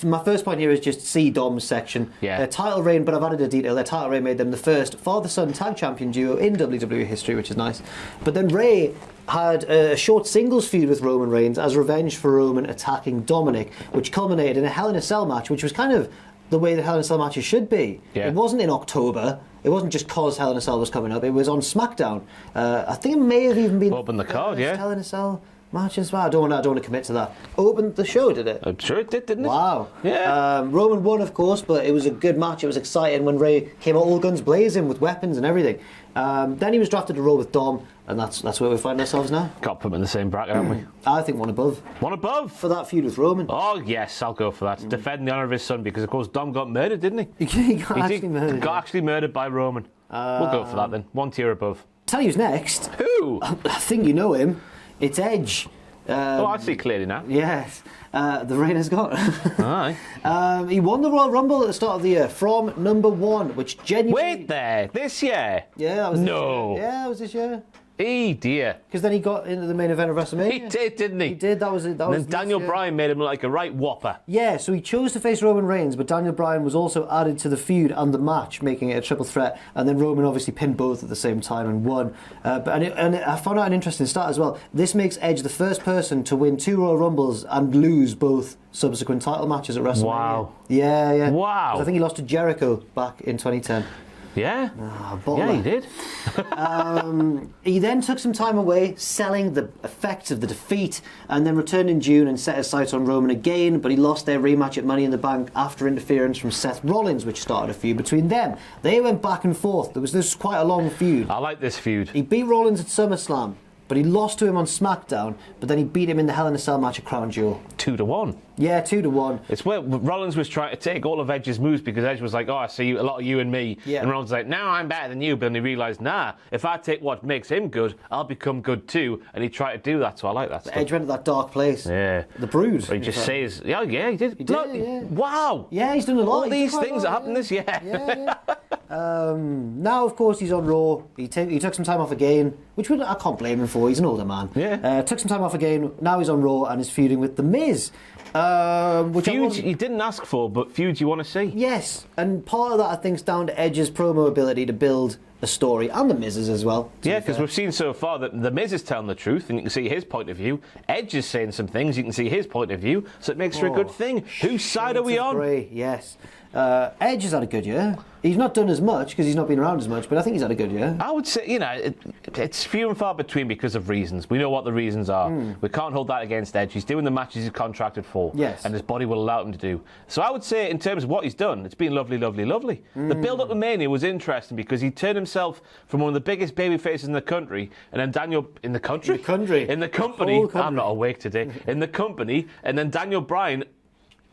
My first point here is just see Dom's section. Yeah. Their title reign, but I've added a detail. Their title reign made them the first father-son tag champion duo in WWE history, which is nice. But then Rey had a short singles feud with Roman Reigns as revenge for Roman attacking Dominic, which culminated in a Hell in a Cell match, which was kind of the way the Hell in a Cell matches should be. Yeah. It wasn't in October. It wasn't just cause Hell in a Cell was coming up. It was on SmackDown. I think it may have even been Open the card, yeah. Hell in a Cell match as well. I don't want to commit to that. Opened the show, did it? I'm sure it did, didn't it? Wow. Yeah. Roman won, of course, but it was a good match. It was exciting when Rey came out all guns blazing with weapons and everything. Then he was drafted to Raw with Dom, and that's where we find ourselves now. Got to put them in the same bracket, haven't we? I think one above. One above? For that feud with Roman. Oh, yes, I'll go for that. Defending the honour of his son, because, of course, Dom got murdered, didn't he? He got actually murdered. Got actually murdered by Roman. We'll go for that, then. One tier above. Tell you who's next. Who? I think you know him. It's Edge. I see clearly now. Yes. The reign has gone. Aye. He won the Royal Rumble at the start of the year from number 1, which genuinely... Wait there, this year? Yeah, that was this No. year. Yeah, that was this year. Dear. Because then he got into the main event of WrestleMania. He did, didn't he? He did, that was it. And then Daniel Bryan made him look like a right whopper. Yeah, so he chose to face Roman Reigns, but Daniel Bryan was also added to the feud and the match, making it a triple threat. And then Roman obviously pinned both at the same time and won. And I found out an interesting stat as well. This makes Edge the first person to win 2 Royal Rumbles and lose both subsequent title matches at WrestleMania. Wow. Yeah. Wow. 'Cause I think he lost to Jericho back in 2010. Yeah? Butler. Yeah, he did. He then took some time away, selling the effects of the defeat, and then returned in June and set his sights on Roman again, but he lost their rematch at Money in the Bank after interference from Seth Rollins, which started a feud between them. They went back and forth. This was quite a long feud. I like this feud. He beat Rollins at SummerSlam, but he lost to him on SmackDown, but then he beat him in the Hell in a Cell match at Crown Jewel. 2-1. Yeah, 2-1. It's where Rollins was trying to take all of Edge's moves, because Edge was like, I see a lot of you and me. Yeah. And Rollins was like, now I'm better than you. But then he realised, if I take what makes him good, I'll become good too. And he tried to do that, so I like that stuff. Edge went to that dark place. Yeah. The Brood. Where he just says, yeah, he did. He did, yeah. Wow. Yeah, he's done a lot. All these things that happened this year. Yeah. Now, of course, he's on Raw. He took some time off again, which I can't blame him for. He's an older man. Yeah. Took some time off again. Now he's on Raw and is feuding with The Miz. Feuds you didn't ask for, but feuds you want to see. Yes, and part of that I think is down to Edge's promo ability to build a story, and The Miz's as well. Yeah, because we've seen so far that The Miz is telling the truth, and you can see his point of view. Edge is saying some things, you can see his point of view, so it makes for a good thing. Whose side are we on? Grey, yes. Edge has had a good year. He's not done as much because he's not been around as much, but I think he's had a good year. I would say, it's few and far between because of reasons. We know what the reasons are. We can't hold that against Edge. He's doing the matches he's contracted for. Yes. And his body will allow him to do. So I would say, in terms of what he's done, it's been lovely, lovely, lovely. The build-up to Mania was interesting because he turned himself from one of the biggest baby faces in the country, and then Daniel... In the country? In the company. I'm not awake today. In the company, and then Daniel Bryan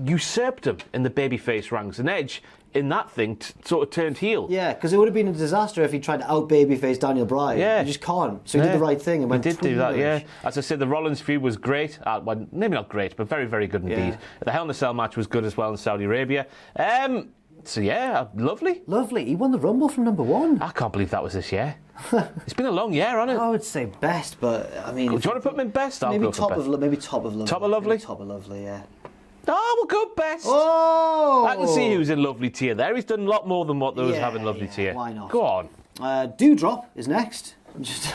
usurped him in the babyface ranks, and Edge in that thing sort of turned heel. Yeah, because it would have been a disaster if he tried to out babyface Daniel Bryan. Yeah. You just can't. So he did the right thing and went. He did do that, yeah. As I said, the Rollins feud was great. Well, maybe not great, but very, very good indeed. The Hell in a Cell match was good as well in Saudi Arabia. So yeah, lovely. Lovely. He won the Rumble from number 1. I can't believe that was this year. It's been a long year, hasn't it? I would say best, but I mean... Do you want to put him in best? Maybe top of lovely. Top of lovely? Maybe top of lovely, yeah. Oh, we'll go best. Oh! I can see who's in lovely tier there. He's done a lot more than what those have in lovely tier. Why not? Go on. Doudrop is next. Just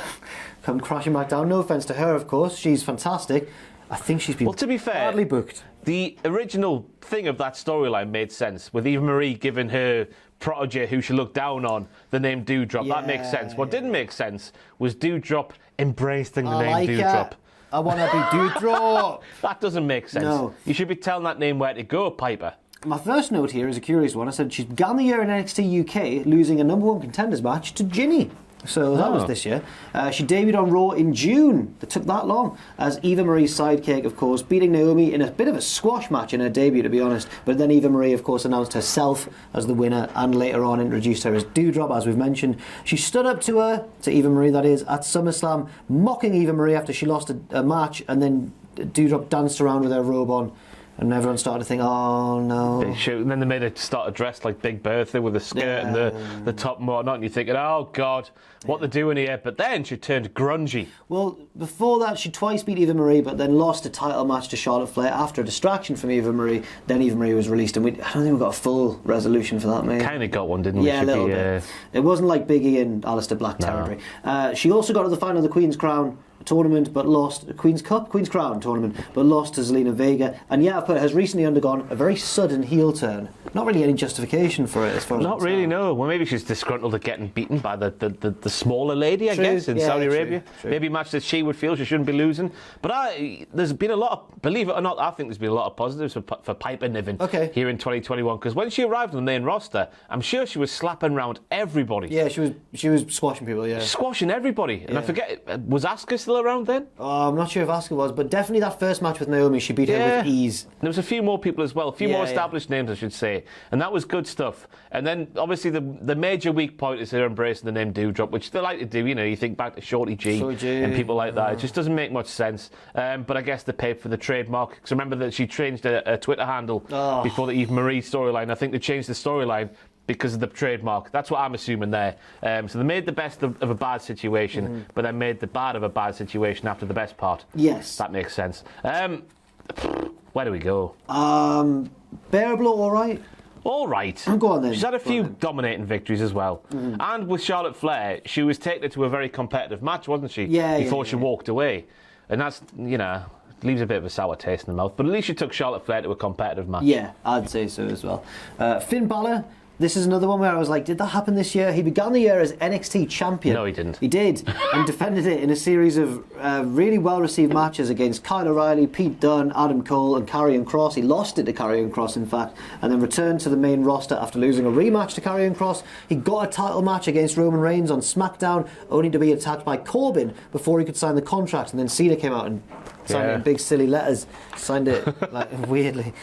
come crashing back down. No offence to her, of course. She's fantastic. I think she's been to be fair, badly booked. The original thing of that storyline made sense, with Eva Marie giving her protege, who she looked down on, the name Doudrop. That makes sense. What didn't make sense was Doudrop embracing the name Doudrop. I want to be Doudrop. That doesn't make sense. No. You should be telling that name where to go, Piper. My first note here is a curious one. I said she began the year in NXT UK, losing a number 1 contenders match to Ginny. So that was this year. She debuted on Raw in June. It took that long. As Eva Marie's sidekick, of course, beating Naomi in a bit of a squash match in her debut, to be honest. But then Eva Marie, of course, announced herself as the winner and later on introduced her as Doudrop, as we've mentioned. She stood up to her, to Eva Marie that is, at SummerSlam, mocking Eva Marie after she lost a match, and then Doudrop danced around with her robe on. And everyone started to think, oh no. And then they made her start dressed like Big Bertha with the skirt and the top and whatnot, and you're thinking, oh God, what they're doing here. But then she turned grungy. Well, before that, she twice beat Eva Marie, but then lost a title match to Charlotte Flair after a distraction from Eva Marie. Then Eva Marie was released, and I don't think we got a full resolution for that, mate. Kind of got one, didn't we? Yeah, a little bit. It wasn't like Biggie and Aleister Black territory. She also got to the final of the Queen's Crown tournament, but lost Queen's Crown tournament, but lost to Zelena Vega. And yeah, I've put has recently undergone a very sudden heel turn. Not really any justification for it, as far as not really. No. Well, maybe she's disgruntled at getting beaten by the smaller lady, I guess, in Saudi Arabia. True. Maybe a match that she would feel she shouldn't be losing. But there's been a lot of, believe it or not, I think there's been a lot of positives for Piper Niven here in 2021. Because when she arrived on the main roster, I'm sure she was slapping around everybody. Yeah, she was squashing people. Yeah, squashing everybody. And I forget, was Asuka still around then? I'm not sure if Asuka was, but definitely that first match with Naomi, she beat her with ease. There was a few more people as well, a few more established names, I should say, and that was good stuff. And then obviously the major weak point is her embracing the name Doudrop, which they like to do. You know, you think back to Shorty G and people like that. It just doesn't make much sense. But I guess they paid for the trademark, because remember that she changed her Twitter handle before the Eve Marie storyline. I think they changed the storyline because of the trademark. That's what I'm assuming there. So they made the best of a bad situation, but then made the bad of a bad situation after the best part. Yes. That makes sense. Where do we go? Bearable, all right? All right. Go on then. She's had a few dominating victories as well. And with Charlotte Flair, she was taking it to a very competitive match, wasn't she? Before she walked away. And that's, you know, leaves a bit of a sour taste in the mouth. But at least she took Charlotte Flair to a competitive match. Yeah, I'd say so as well. Finn Balor. This is another one where I was like, did that happen this year? He began the year as NXT champion. No, he didn't. He did, and defended it in a series of really well-received matches against Kyle O'Reilly, Pete Dunne, Adam Cole, and Karrion Kross. He lost it to Karrion Kross, in fact, and then returned to the main roster after losing a rematch to Karrion Kross. He got a title match against Roman Reigns on SmackDown, only to be attacked by Corbin before he could sign the contract, and then Cena came out and signed it in big silly letters. Signed it like weirdly.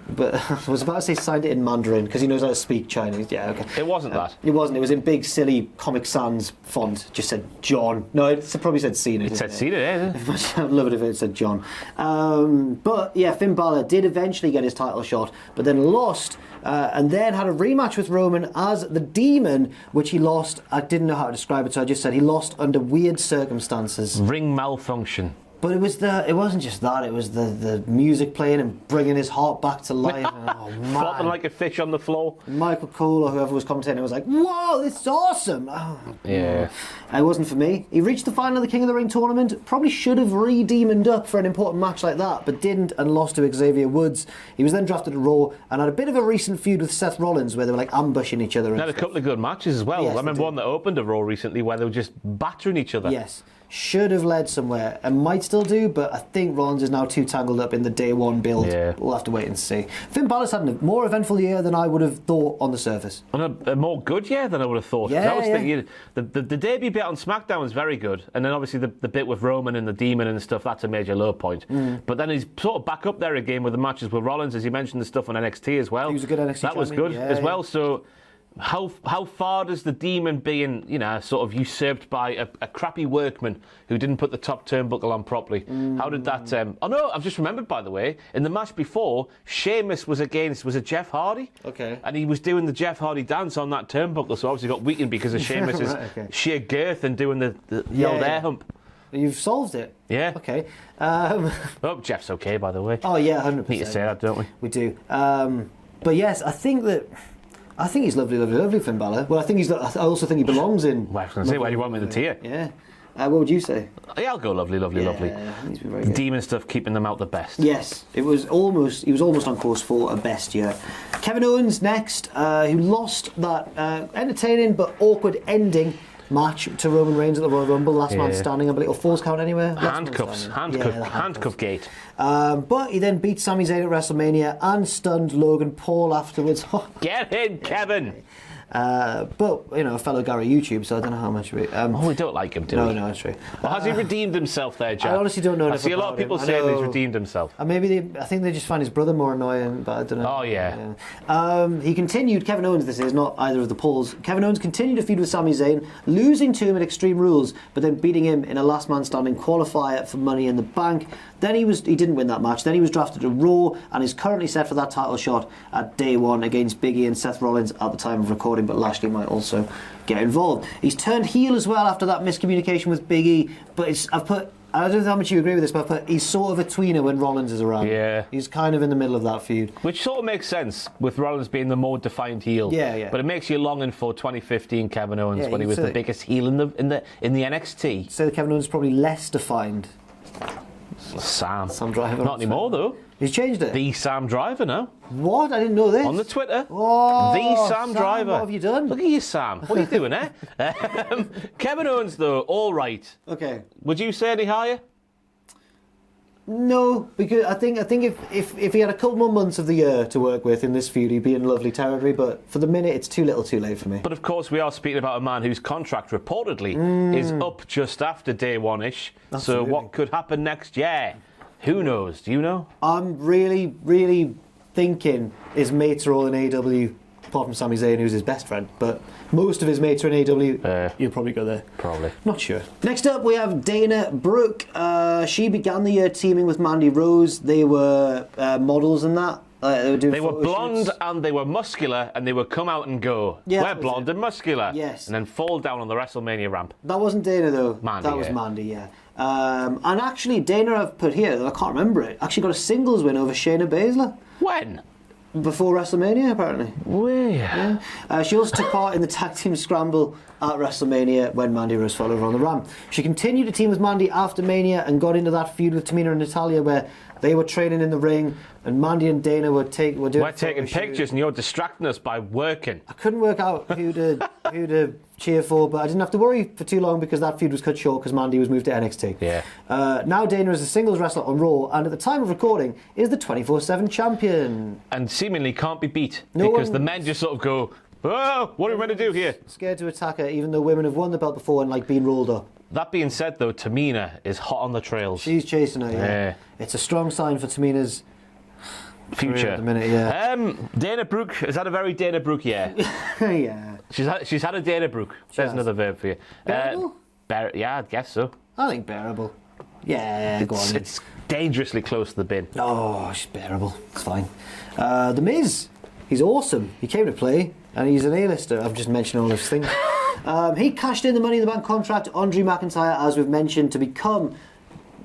But I was about to say signed it in Mandarin because he knows how to speak Chinese. Yeah, okay. It wasn't that. It wasn't. It was in big, silly Comic Sans font. Just said John. No, it probably said Cena. It said Cena, yeah. I'd love it if it said John. But yeah, Finn Balor did eventually get his title shot, but then lost. And then had a rematch with Roman as the Demon, which he lost. I didn't know how to describe it, so I just said he lost under weird circumstances. Ring malfunction. But it wasn't just that, it was the music playing and bringing his heart back to life. Oh, man. Flopping like a fish on the floor. Michael Cole or whoever was commentating was like, whoa, this is awesome. Oh, yeah. It wasn't for me. He reached the final of the King of the Ring tournament, probably should have re-demoned up for an important match like that, but didn't and lost to Xavier Woods. He was then drafted to Raw and had a bit of a recent feud with Seth Rollins where they were like ambushing each other. They had a couple of good matches as well. Yes, I remember one that opened a Raw recently where they were just battering each other. Yes. Should have led somewhere and might still do, but I think Rollins is now too tangled up in the day one build. Yeah. We'll have to wait and see. Finn Balor's had a more eventful year than I would have thought on the surface. And a more good year than I would have thought. Yeah, I was thinking the debut bit on SmackDown was very good, and then obviously the bit with Roman and the Demon and stuff, that's a major low point. But then he's sort of back up there again with the matches with Rollins, as you mentioned, the stuff on NXT as well. He was a good NXT That was good as well, so... How far does the Demon being, you know, sort of usurped by a crappy workman who didn't put the top turnbuckle on properly? How did that... Oh no, I've just remembered, by the way, in the match before, Sheamus was a Jeff Hardy. Okay. And he was doing the Jeff Hardy dance on that turnbuckle, so obviously got weakened because of Sheamus's sheer girth and doing the old air hump. You've solved it. Yeah. Okay. Oh, Jeff's okay, by the way. Oh yeah, 100%. Need to say that, don't we? We do. But yes, I think he's lovely, Finn Balor. Well, I also think he belongs in... Well, I was going to say, where do you want me to tier? Yeah. What would you say? Yeah, I'll go lovely. He's been very good. Demon stuff, keeping them out the best. Yes, he was almost on course for a best year. Kevin Owens next, who lost that entertaining but awkward ending match to Roman Reigns at the Royal Rumble, last man standing, I believe, or falls count anywhere. Handcuff gate. But he then beat Sami Zayn at WrestleMania and stunned Logan Paul afterwards. Get in, Kevin! But, you know, a fellow Gary YouTube, so I don't know how much we... we don't like him, do we? No, that's true. Well, has he redeemed himself there, Jack? I honestly don't know. I see a lot of people saying he's redeemed himself. Maybe I think they just find his brother more annoying, but I don't know. Oh, yeah. He continued, Kevin Owens this is, not either of the Pauls. Kevin Owens continued to feud with Sami Zayn, losing to him at Extreme Rules, but then beating him in a last man standing qualifier for Money in the Bank. Then he didn't win that match. Then he was drafted to Raw and is currently set for that title shot at day one against Big E and Seth Rollins at the time of recording, but Lashley might also get involved. He's turned heel as well after that miscommunication with Big E, but I've put I don't know how much you agree with this, but he's sort of a tweener when Rollins is around. Yeah. He's kind of in the middle of that feud. Which sort of makes sense with Rollins being the more defined heel. Yeah. But it makes you longing for 2015 Kevin Owens when he was the biggest heel in the NXT. So Kevin Owens is probably less defined. Sam Driver. Not anymore though. He's changed it. The Sam Driver now. What? I didn't know this. On the Twitter. Oh, the Sam Driver. What have you done? Look at you, Sam. What are you doing, eh? Kevin Owens though, all right. Okay. Would you say any higher? No, because I think if he had a couple more months of the year to work with in this feud, he'd be in lovely territory. But for the minute, it's too little, too late for me. But of course, we are speaking about a man whose contract reportedly is up just after day one-ish. So what could happen next year? Who knows? Do you know? I'm really, really thinking his mates are all in AEW, apart from Sami Zayn, who's his best friend. But most of his mates are in AEW. You'll probably go there. Probably. Not sure. Next up, we have Dana Brooke. She began the year teaming with Mandy Rose. They were models and that. They were blonde and they were muscular and they would come out and go, we're blonde and muscular. Yes. And then fall down on the WrestleMania ramp. That wasn't Dana though. Mandy, that was Mandy, yeah. And actually, Dana, I've put here, I can't remember it, actually got a singles win over Shayna Baszler. When? Before WrestleMania, apparently. Where? Yeah. She also took part in the tag team scramble at WrestleMania when Mandy Rose followed her on the ramp. She continued to team with Mandy after Mania and got into that feud with Tamina and Natalya where they were training in the ring and Mandy and Dana were doing. We're taking pictures and you're distracting us by working. I couldn't work out who to cheer for, but I didn't have to worry for too long because that feud was cut short because Mandy was moved to NXT. Yeah. Now Dana is a singles wrestler on Raw and at the time of recording is the 24/7 champion. And seemingly can't be beat because the men just sort of go, oh, what are we meant to do here? Scared to attack her even though women have won the belt before and been rolled up. That being said though, Tamina is hot on the trails. She's chasing her, yeah. It's a strong sign for Tamina's future at the minute, yeah. Dana Brooke has had a very Dana Brooke year. Yeah. She's had a Dana Brooke. There's another verb for you. Bearable? Yeah, I guess so. I think bearable. Yeah, go on. It's dangerously close to the bin. Oh, she's bearable. It's fine. The Miz, he's awesome. He came to play, and he's an A-lister. I've just mentioned all those things. He cashed in the Money in the Bank contract on Drew McIntyre, as we've mentioned, to become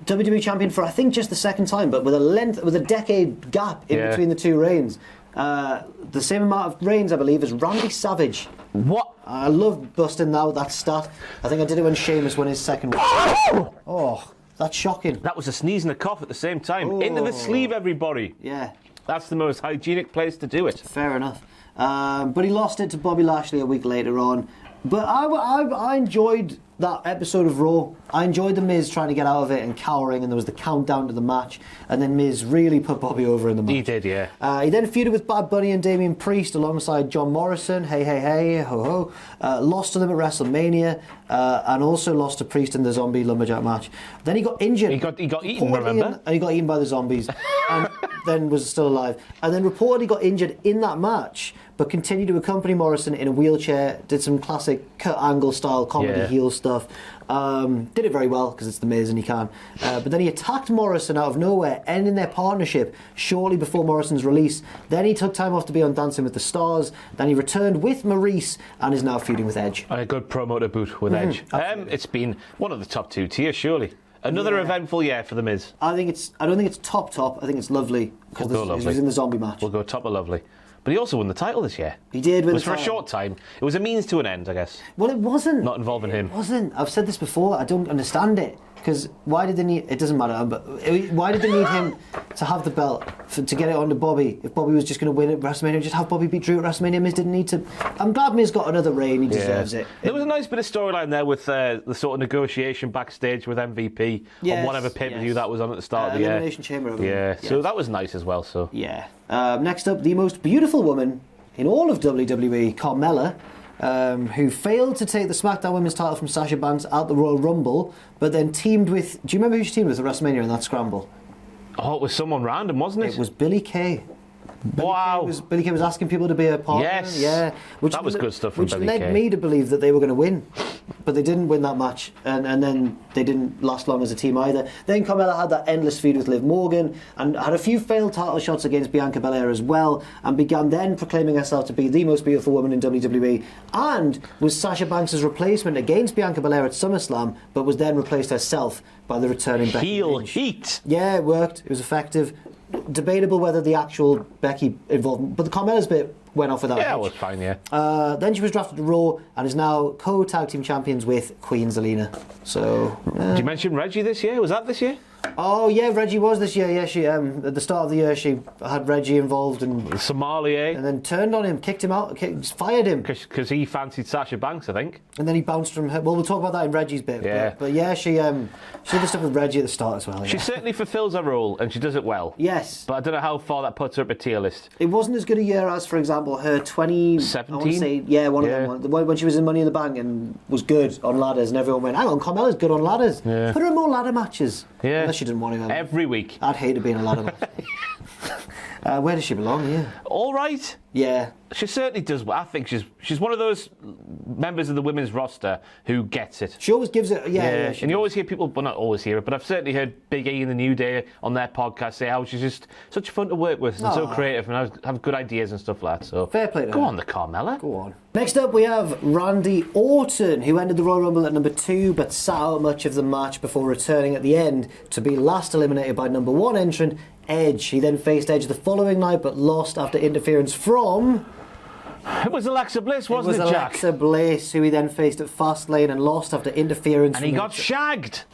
WWE champion for I think just the second time, but with a decade gap in between the two reigns. The same amount of reigns, I believe, as Randy Savage. What? I love busting that stat. I think I did it when Sheamus won his second one. Oh, that's shocking. That was a sneeze and a cough at the same time. Into the sleeve, everybody. Yeah. That's the most hygienic place to do it. Fair enough. But he lost it to Bobby Lashley a week later on. But I enjoyed that episode of Raw. I enjoyed the Miz trying to get out of it and cowering, and there was the countdown to the match, and then Miz really put Bobby over in the match. He did, yeah. He then feuded with Bad Bunny and Damien Priest alongside John Morrison. Hey, ho ho. Lost to them at WrestleMania, and also lost to Priest in the Zombie Lumberjack match. Then he got injured. He got eaten, remember? And he got eaten by the zombies, and then was still alive. And then reportedly got injured in that match, but continued to accompany Morrison in a wheelchair, did some classic Kurt Angle style comedy heel stuff. Did it very well because it's the Miz and he can. But then he attacked Morrison out of nowhere, ending their partnership shortly before Morrison's release. Then he took time off to be on Dancing with the Stars. Then he returned with Maurice and is now feuding with Edge. A good promo to boot with Edge. It's been one of the top two tiers, surely. Another eventful year for the Miz. I don't think it's top. I think it's lovely because he was in the zombie match. We'll go top of lovely. But he also won the title this year. He did win the title. It was for a short time. It was a means to an end, I guess. Well, it wasn't. Not involving him. It wasn't. I've said this before. I don't understand it. Because why did they need... It doesn't matter, but why did they need him to have the belt, to get it on to Bobby? If Bobby was just going to win at WrestleMania, just have Bobby beat Drew at WrestleMania. Miz didn't need to... I'm glad Miz got another reign. He deserves it. There was a nice bit of storyline there with the sort of negotiation backstage with MVP on whatever pay-per-view that was on at the start of the year. Elimination Chamber. Yeah, so that was nice as well. So yeah. Next up, the most beautiful woman in all of WWE, Carmella, who failed to take the SmackDown Women's title from Sasha Banks at the Royal Rumble, but then teamed with... Do you remember who she teamed with at WrestleMania in that scramble? Oh, it was someone random, wasn't it? It was Billie Kay. Wow. Billie Kay was asking people to be a partner. Yes. Yeah. That was good stuff from Which Billie led Kay. me to believe that they were going to win. But they didn't win that match. And then they didn't last long as a team either. Then Carmella had that endless feud with Liv Morgan and had a few failed title shots against Bianca Belair as well, and began then proclaiming herself to be the most beautiful woman in WWE, and was Sasha Banks' replacement against Bianca Belair at SummerSlam, but was then replaced herself by the returning Becky Heel Lynch. heat. Yeah, it worked. It was effective. Debatable whether the actual Becky involvement, but the Carmella's bit went off without Yeah, a it hitch. was fine, yeah. Then she was drafted to Raw and is now co-tag team champions with Queen Zelena. So, Did you mention Reggie this year? Was that this year? oh yeah, Reggie was this year. Yeah, she at the start of the year she had Reggie involved and Somalia. then turned on him, kicked him out, fired him, Because he fancied Sasha Banks, I think. and then he bounced from her. Well, we'll talk about that in Reggie's bit. Yeah. But yeah, she did the stuff with Reggie at the start as well. Yeah. She certainly fulfills her role, and she does it well. Yes, But I don't know how far that puts her up a tier list. it wasn't as good a year as, for example, her 2017. I want to 17? say, yeah, one Yeah. of them. When she was in Money in the Bank and was good on ladders, and everyone went, "Hang on, Carmella's good on ladders. Yeah. Put her in more ladder matches." Yeah. Unless she didn't want to. Every week. I'd hate to be in a ladder match. Where does she belong? Yeah. All right. Yeah. She certainly does. I think she's one of those members of the women's roster who gets it. She always gives it. Yeah. And you always hear people, well, not always hear it, but I've certainly heard Big E and the New Day on their podcast say how she's just such fun to work with and so Aw. creative and have good ideas and stuff like that. So Fair play to go her. on, the Carmella. Go on. Next up, we have Randy Orton, who ended the Royal Rumble at number 2, but sat out much of the match before returning at the end to be last eliminated by number 1 entrant Edge. He then faced Edge the following night, but lost after interference from. It was Alexa Bliss, wasn't it, was Jack? Alexa Bliss, who he then faced at Fastlane and lost after interference. And he from got shagged.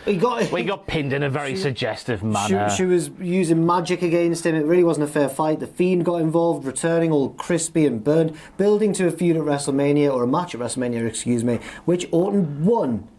He got. Well, he got pinned in a very suggestive manner. She was using magic against him. It really wasn't a fair fight. The Fiend got involved, returning all crispy and burned, building to a feud at WrestleMania, or a match at WrestleMania, excuse me, which Orton won.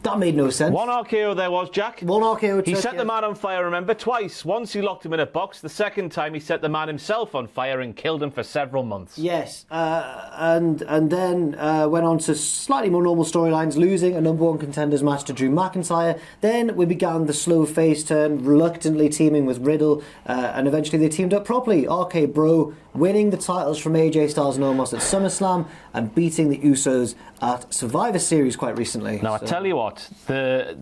That made no sense. One RKO there was, Jack. One RKO. He took, set the man on fire, remember, twice. Once he locked him in a box. The second time he set the man himself on fire and killed him for several months. Yes, and then went on to slightly more normal storylines, losing a number 1 contenders match to Drew McIntyre. Then we began the slow face turn, reluctantly teaming with Riddle, and eventually they teamed up properly. RK Bro winning the titles from AJ Styles and Omos at SummerSlam and beating the Usos at Survivor Series quite recently. Now, I tell you what, the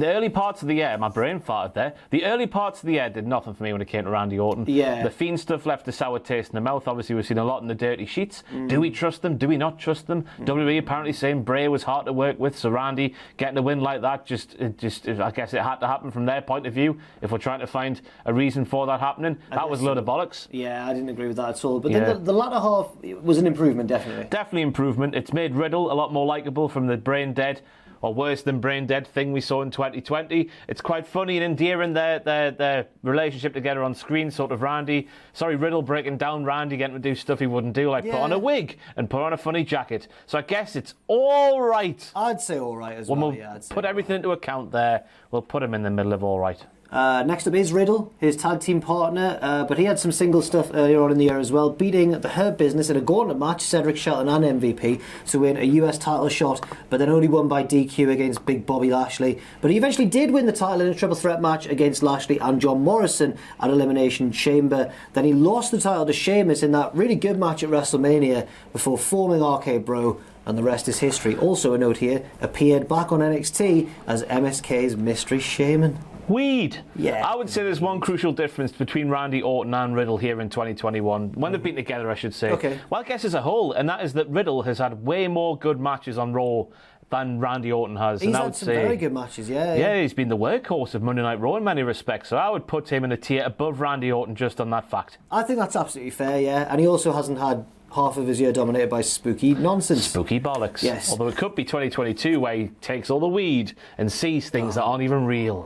early parts of the year, my brain farted there, the early parts of the year did nothing for me when it came to Randy Orton. Yeah. The Fiend stuff left a sour taste in the mouth. Obviously, we've seen a lot in the dirty sheets. Do we trust them? Do we not trust them? WWE apparently saying Bray was hard to work with, so Randy getting a win like that, I guess it had to happen from their point of view. If we're trying to find a reason for that happening, that was a load of bollocks. Yeah, I didn't agree with that at all. But Yeah. then the latter half was an improvement, definitely. Definitely improvement. It's made Riddle a lot more likeable from the brain dead, or worse than brain dead thing we saw in 2020. It's quite funny and endearing, their relationship together on screen, sort of Riddle breaking down Randy, getting to do stuff he wouldn't do, like put on a wig and put on a funny jacket. So I guess it's all right. I'd say all right as When well. we'll Yeah, I'd say put everything into account there, we'll put him in the middle of all right. Next up is Riddle, his tag team partner, but he had some single stuff earlier on in the year as well, beating the Hurt Business in a gauntlet match, Cedric Shelton and MVP, to win a US title shot, but then only won by DQ against Big Bobby Lashley. But he eventually did win the title in a triple threat match against Lashley and John Morrison at Elimination Chamber. Then he lost the title to Sheamus in that really good match at WrestleMania before forming RK Bro, and the rest is history. Also a note here, appeared back on NXT as MSK's Mystery Shaman. Weed. Yeah. I would say there's one crucial difference between Randy Orton and Riddle here in 2021. When they've been together, I should say. Okay. Well, I guess as a whole, and that is that Riddle has had way more good matches on Raw than Randy Orton has. He's and I had would some say, very good matches, yeah. Yeah, he's been the workhorse of Monday Night Raw in many respects. So I would put him in a tier above Randy Orton just on that fact. I think that's absolutely fair, yeah. And he also hasn't had half of his year dominated by spooky nonsense. Spooky bollocks. Yes. Although it could be 2022 where he takes all the weed and sees things that aren't even real.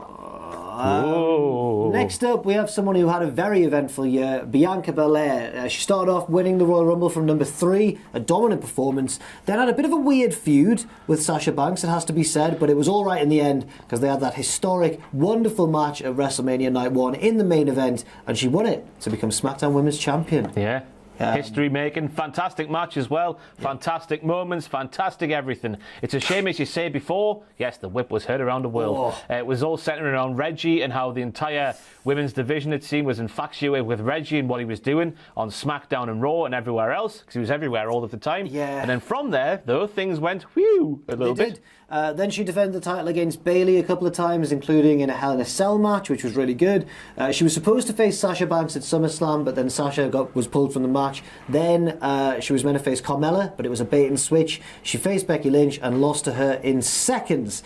Whoa. Next up, we have someone who had a very eventful year, Bianca Belair. She started off winning the Royal Rumble from number 3, a dominant performance. Then had a bit of a weird feud with Sasha Banks, it has to be said, but it was all right in the end because they had that historic, wonderful match at WrestleMania Night 1 in the main event, and she won it to become SmackDown Women's Champion. Yeah. History making, fantastic match as well, fantastic moments, fantastic everything. It's a shame, as you say before, yes, the whip was heard around the world. It was all centering around Reggie and how the entire women's division, it seemed, was infatuated with Reggie and what he was doing on SmackDown and Raw and everywhere else, because he was everywhere all of the time. Yeah. And then from there, though, things went whew a little bit. Then she defended the title against Bayley a couple of times, including in a Hell in a Cell match, which was really good. She was supposed to face Sasha Banks at SummerSlam, but then Sasha was pulled from the match. Then she was meant to face Carmella, but it was a bait and switch. She faced Becky Lynch and lost to her in seconds.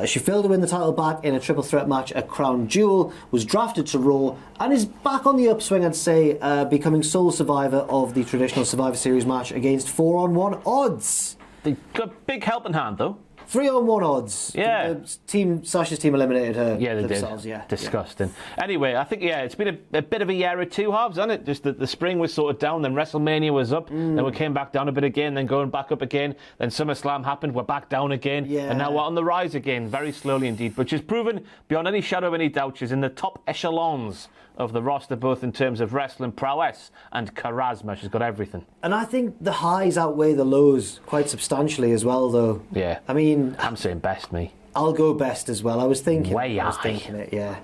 She failed to win the title back in a triple threat match at Crown Jewel, was drafted to Raw, and is back on the upswing, I'd say, becoming sole survivor of the traditional Survivor Series match against 4-on-1 odds. They got a big helping hand, though. 3-on-1 odds. Yeah. Sasha's team eliminated her. Yeah, they themselves. did. Yeah. Disgusting. Anyway, I think, it's been a bit of a year of two halves, hasn't it? Just that the spring was sort of down, then WrestleMania was up, then we came back down a bit again, then going back up again, then SummerSlam happened, we're back down again, and now we're on the rise again, very slowly indeed, which is proven beyond any shadow of any doubt she's in the top echelons of the roster, both in terms of wrestling prowess and charisma. She's got everything. And I think the highs outweigh the lows quite substantially as well, though. Yeah. I mean, I'm saying best, me. I'll go best as well. I was thinking. Way I was high. thinking it, yeah.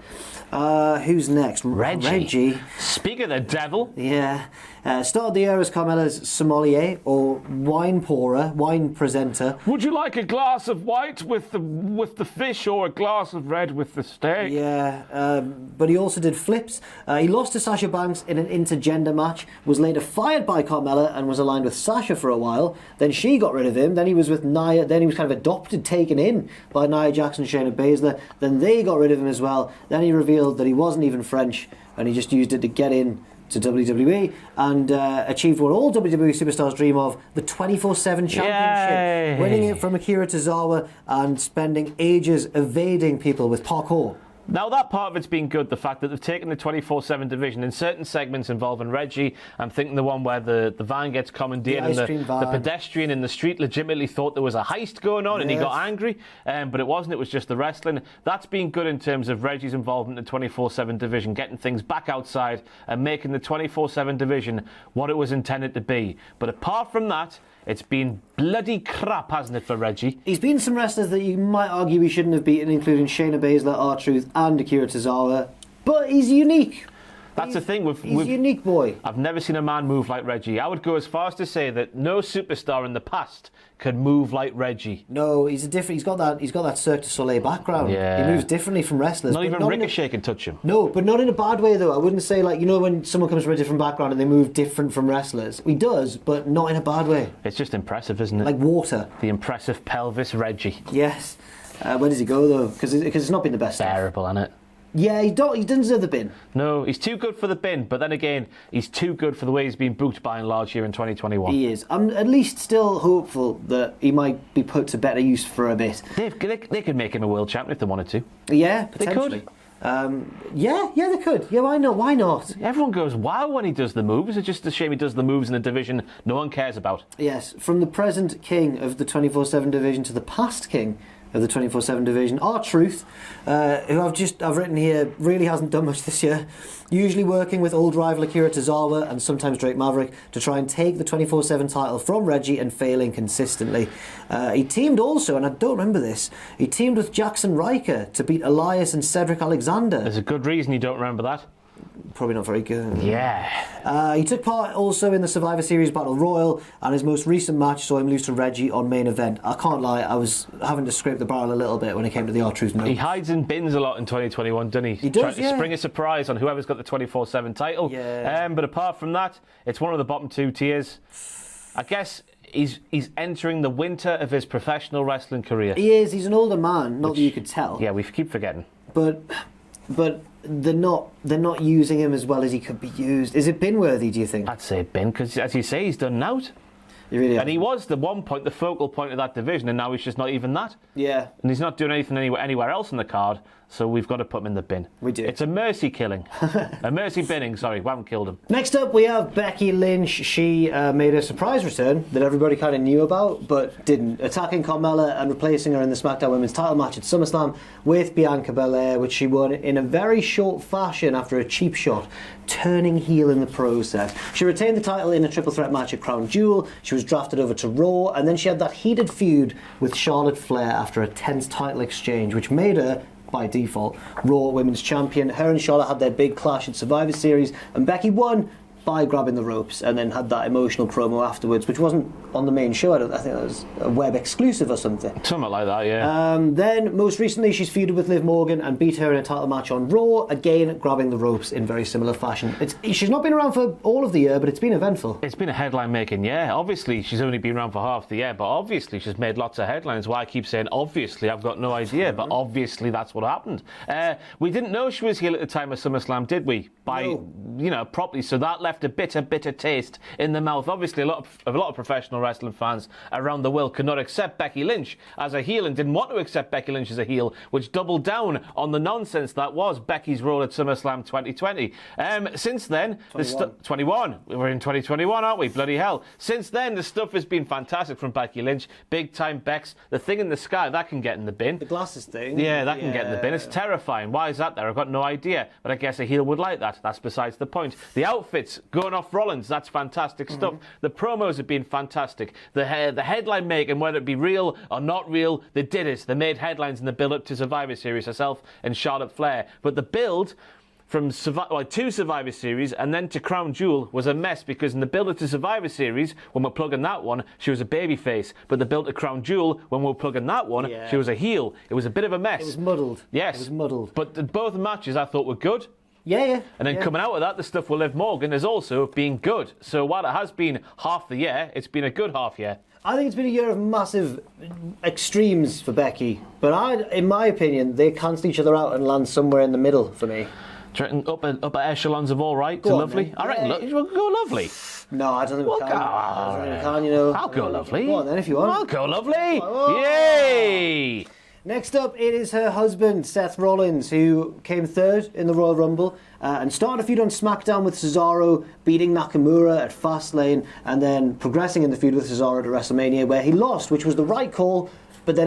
Who's next? Reggie. Speak of the devil. Yeah. Started the year as Carmella's sommelier, or wine pourer, wine presenter. Would you like a glass of white with the fish, or a glass of red with the steak? Yeah, but he also did flips. He lost to Sasha Banks in an intergender match, was later fired by Carmella and was aligned with Sasha for a while. Then she got rid of him. Then he was with Nia. Then he was kind of adopted, taken in by Nia Jax and Shayna Baszler. Then they got rid of him as well. Then he revealed that he wasn't even French and he just used it to get in to WWE and achieved what all WWE superstars dream of, the 24/7 championship. Yay. Winning it from Akira Tozawa and spending ages evading people with parkour. Now, that part of it's been good, the fact that they've taken the 24/7 division in certain segments involving Reggie. I'm thinking the one where the van gets commandeered and the pedestrian in the street legitimately thought there was a heist going on and he got angry, but it wasn't, it was just the wrestling. That's been good in terms of Reggie's involvement in the 24/7 division, getting things back outside and making the 24/7 division what it was intended to be. But apart from that, it's been bloody crap, hasn't it, for Reggie? He's beaten some wrestlers that you might argue he shouldn't have beaten, including Shayna Baszler, RTruth, and Akira Tozawa. But he's unique. That's the thing. He's a unique boy. I've never seen a man move like Reggie. I would go as far as to say that no superstar in the past could move like Reggie. No, he's a different. He's got that Cirque du Soleil background. Yeah. He moves differently from wrestlers. Not even Ricochet can touch him. No, but not in a bad way though. I wouldn't say, like, you know, when someone comes from a different background and they move different from wrestlers. He does, but not in a bad way. It's just impressive, isn't it? Like water. The impressive pelvis Reggie. Yes. Where does he go though? Because it's not been the best. Terrible, isn't it? Yeah, he doesn't deserve the bin. No, he's too good for the bin, but then again, he's too good for the way he's been booked by and large here in 2021. He is. I'm at least still hopeful that he might be put to better use for a bit. They could make him a world champion if they wanted to. Yeah, potentially. They could. Yeah, they could. Yeah, why not? Why not? Everyone goes wow when he does the moves. It's just a shame he does the moves in a division no one cares about. Yes, from the present king of the 24/7 division to the past king of the 24/7 division, RTruth, who I've written here, really hasn't done much this year. Usually working with old rival Akira Tozawa and sometimes Drake Maverick to try and take the 24/7 title from Reggie and failing consistently. He teamed also, and I don't remember this, he teamed with Jackson Riker to beat Elias and Cedric Alexander. There's a good reason you don't remember that. Probably not very good. Yeah. He took part also in the Survivor Series Battle Royal, and his most recent match saw him lose to Reggie on main event. I can't lie, I was having to scrape the barrel a little bit when it came to the RTruth notes. He hides in bins a lot in 2021, doesn't he? He does, Trying to spring a surprise on whoever's got the 24/7 title. Yeah. But apart from that, it's one of the bottom two tiers. I guess he's entering the winter of his professional wrestling career. He is. He's an older man, not that you could tell. Yeah, we keep forgetting. But they're not using him as well as he could be used. Is it bin worthy, do you think? I'd say bin, because as you say, he's done out. He really has. And he was the one point, the focal point of that division, and now he's just not even that. Yeah. And he's not doing anything anywhere else in the card, so we've got to put him in the bin. We do. It's a mercy killing. A mercy binning, sorry, we haven't killed him. Next up, we have Becky Lynch. She made a surprise return that everybody kind of knew about, but didn't. Attacking Carmella and replacing her in the SmackDown Women's title match at SummerSlam with Bianca Belair, which she won in a very short fashion after a cheap shot, turning heel in the process. She retained the title in a triple threat match at Crown Jewel. She was drafted over to Raw, and then she had that heated feud with Charlotte Flair after a tense title exchange, which made her, by default, Raw Women's Champion. Her and Charlotte had their big clash at Survivor Series, and Becky won by grabbing the ropes and then had that emotional promo afterwards, which wasn't on the main show. I think that was a web exclusive or something. Something like that, yeah. Then, most recently, she's feuded with Liv Morgan and beat her in a title match on Raw, again grabbing the ropes in very similar fashion. She's not been around for all of the year, but it's been eventful. It's been a headline-making year. Obviously, she's only been around for half the year, but obviously she's made lots of headlines. Why I keep saying obviously, I've got no idea, but obviously that's what happened. We didn't know she was heel at the time of SummerSlam, did we? Properly. So that left a bitter taste in the mouth. Obviously, a lot of professional wrestling fans around the world could not accept Becky Lynch as a heel and didn't want to accept Becky Lynch as a heel, which doubled down on the nonsense that was Becky's role at SummerSlam 2020. Since then, 21. We're in 2021, aren't we? Bloody hell. Since then, the stuff has been fantastic from Becky Lynch. Big time Bex. The thing in the sky, that can get in the bin. The glasses thing. Yeah, that can get in the bin. It's terrifying. Why is that there? I've got no idea. But I guess a heel would like that. That's besides the point. The outfits going off Rollins, that's fantastic stuff. The promos have been fantastic. The headline making, whether it be real or not real, they did it. They made headlines in the build-up to Survivor Series, herself and Charlotte Flair. But the build from to Survivor Series and then to Crown Jewel was a mess, because in the build-up to Survivor Series, when we're plugging that one, she was a babyface. But the build to Crown Jewel, when we're plugging that one, she was a heel. It was a bit of a mess. It was muddled. Yes. It was muddled. But both matches I thought were good. Yeah. And then coming out of that, the stuff with Liv Morgan has also been good. So while it has been half the year, it's been a good half year. I think it's been a year of massive extremes for Becky. But in my opinion, they cancel each other out and land somewhere in the middle for me. Do you reckon upper echelons of all right to lovely? Then. I reckon we'll go lovely. No, I don't think we can. I don't think we can, you know. I'll go lovely. Go on then, if you want. I'll go lovely. Oh. Yay! Next up, it is her husband, Seth Rollins, who came third in the Royal Rumble and started a feud on SmackDown with Cesaro, beating Nakamura at Fastlane, and then progressing in the feud with Cesaro to WrestleMania, where he lost, which was the right call. But then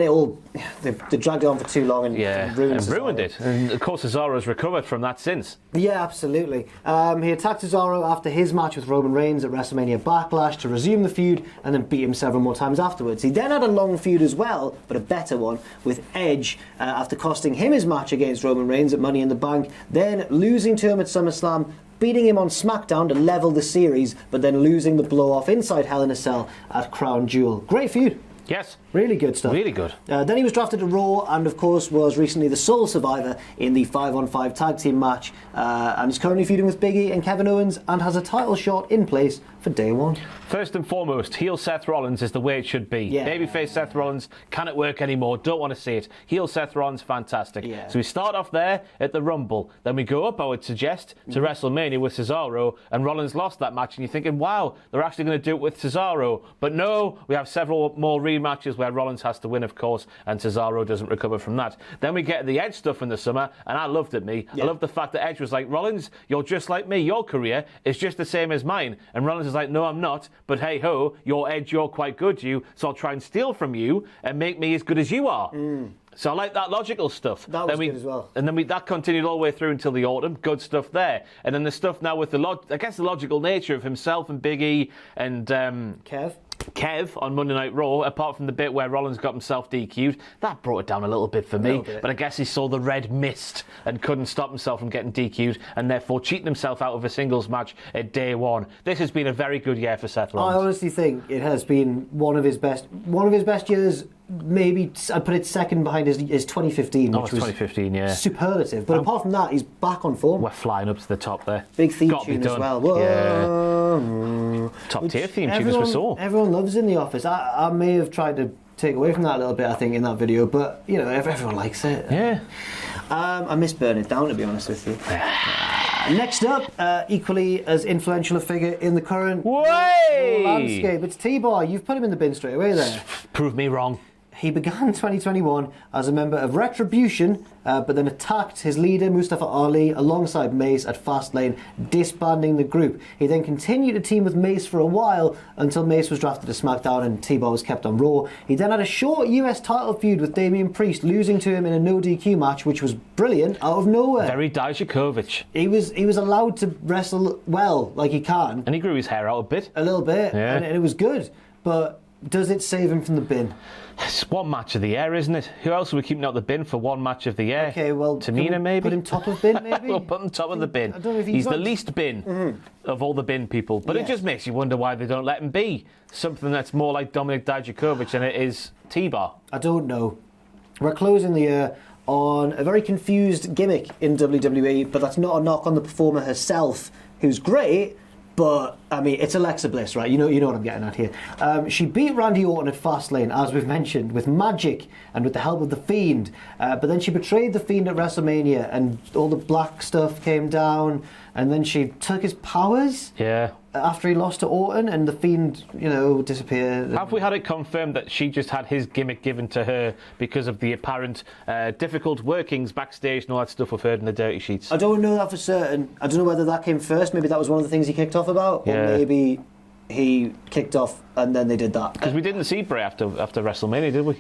they dragged it on for too long and ruined it. And of course, Cesaro's recovered from that since. Yeah, absolutely. He attacked Cesaro after his match with Roman Reigns at WrestleMania Backlash to resume the feud, and then beat him several more times afterwards. He then had a long feud as well, but a better one, with Edge after costing him his match against Roman Reigns at Money in the Bank, then losing to him at SummerSlam, beating him on SmackDown to level the series, but then losing the blow-off inside Hell in a Cell at Crown Jewel. Great feud. Yes. Really good stuff. Really good. Then he was drafted to Raw and, of course, was recently the sole survivor in the 5-on-5 tag team match, and is currently feuding with Big E and Kevin Owens and has a title shot in place for day one. First and foremost, heel Seth Rollins is the way it should be. Yeah. Babyface Seth Rollins, can it work anymore? Don't want to see it. Heel Seth Rollins, fantastic. Yeah. So we start off there at the Rumble. Then we go up, I would suggest, to WrestleMania with Cesaro, and Rollins lost that match, and you're thinking, wow, they're actually going to do it with Cesaro. But no, we have several more rematches where Rollins has to win, of course, and Cesaro doesn't recover from that. Then we get the Edge stuff in the summer, and I loved it, me. Yeah. I loved the fact that Edge was like, Rollins, you're just like me. Your career is just the same as mine. And Rollins is like, no, I'm not. But hey ho, you're Edge, you're quite good, so I'll try and steal from you and make me as good as you are. So I like that logical stuff. That was good as well. And then that continued all the way through until the autumn. Good stuff there. And then the stuff now with the logical nature of himself and Big E and Kev on Monday Night Raw, apart from the bit where Rollins got himself DQ'd, that brought it down a little bit for me. But I guess he saw the red mist and couldn't stop himself from getting DQ'd, and therefore cheating himself out of a singles match at day one. This has been a very good year for Seth Rollins. I honestly think it has been one of his best years. Maybe I'd put it second behind his 2015, which was 2015, yeah, superlative. But apart from that, he's back on form. We're flying up to the top there. Big theme tune as well. Whoa. Yeah. Top tier theme tune as we saw. Everyone loves In the Office. I may have tried to take away from that a little bit, I think, in that video, but you know, everyone likes it. Yeah. I miss Burn It Down, to be honest with you. Next up, equally as influential a figure in the current landscape, it's T-Bar. You've put him in the bin straight away there. Prove me wrong. He began 2021 as a member of Retribution, but then attacked his leader Mustafa Ali alongside Mace at Fastlane, disbanding the group. He then continued to team with Mace for a while until Mace was drafted to SmackDown and T-Bar was kept on Raw. He then had a short US title feud with Damien Priest, losing to him in a no DQ match, which was brilliant out of nowhere. Very Dijakovic. He was allowed to wrestle well, like he can. And he grew his hair out a bit. A little bit, yeah. And it was good. But does it save him from the bin? It's one match of the year, isn't it? Who else are we keeping out the bin for one match of the year? Okay, well, Tamina, maybe? Put him top of bin, maybe? We'll put him top of the bin. I don't know if he's the least bin of all the bin people. But it just makes you wonder why they don't let him be something that's more like Dominik Dijakovic than it is T-Bar. I don't know. We're closing the year on a very confused gimmick in WWE, but that's not a knock on the performer herself, who's great. But, I mean, it's Alexa Bliss, right? You know what I'm getting at here. She beat Randy Orton at Fastlane, as we've mentioned, with magic and with the help of The Fiend. But then she betrayed The Fiend at WrestleMania, and all the black stuff came down, and then she took his powers. Yeah. After he lost to Orton, and The Fiend, disappeared. Have we had it confirmed that she just had his gimmick given to her because of the apparent difficult workings backstage and all that stuff we've heard in the dirty sheets? I don't know that for certain. I don't know whether that came first. Maybe that was one of the things he kicked off about. Yeah. Or maybe he kicked off and then they did that. Because we didn't see Bray after WrestleMania, did we?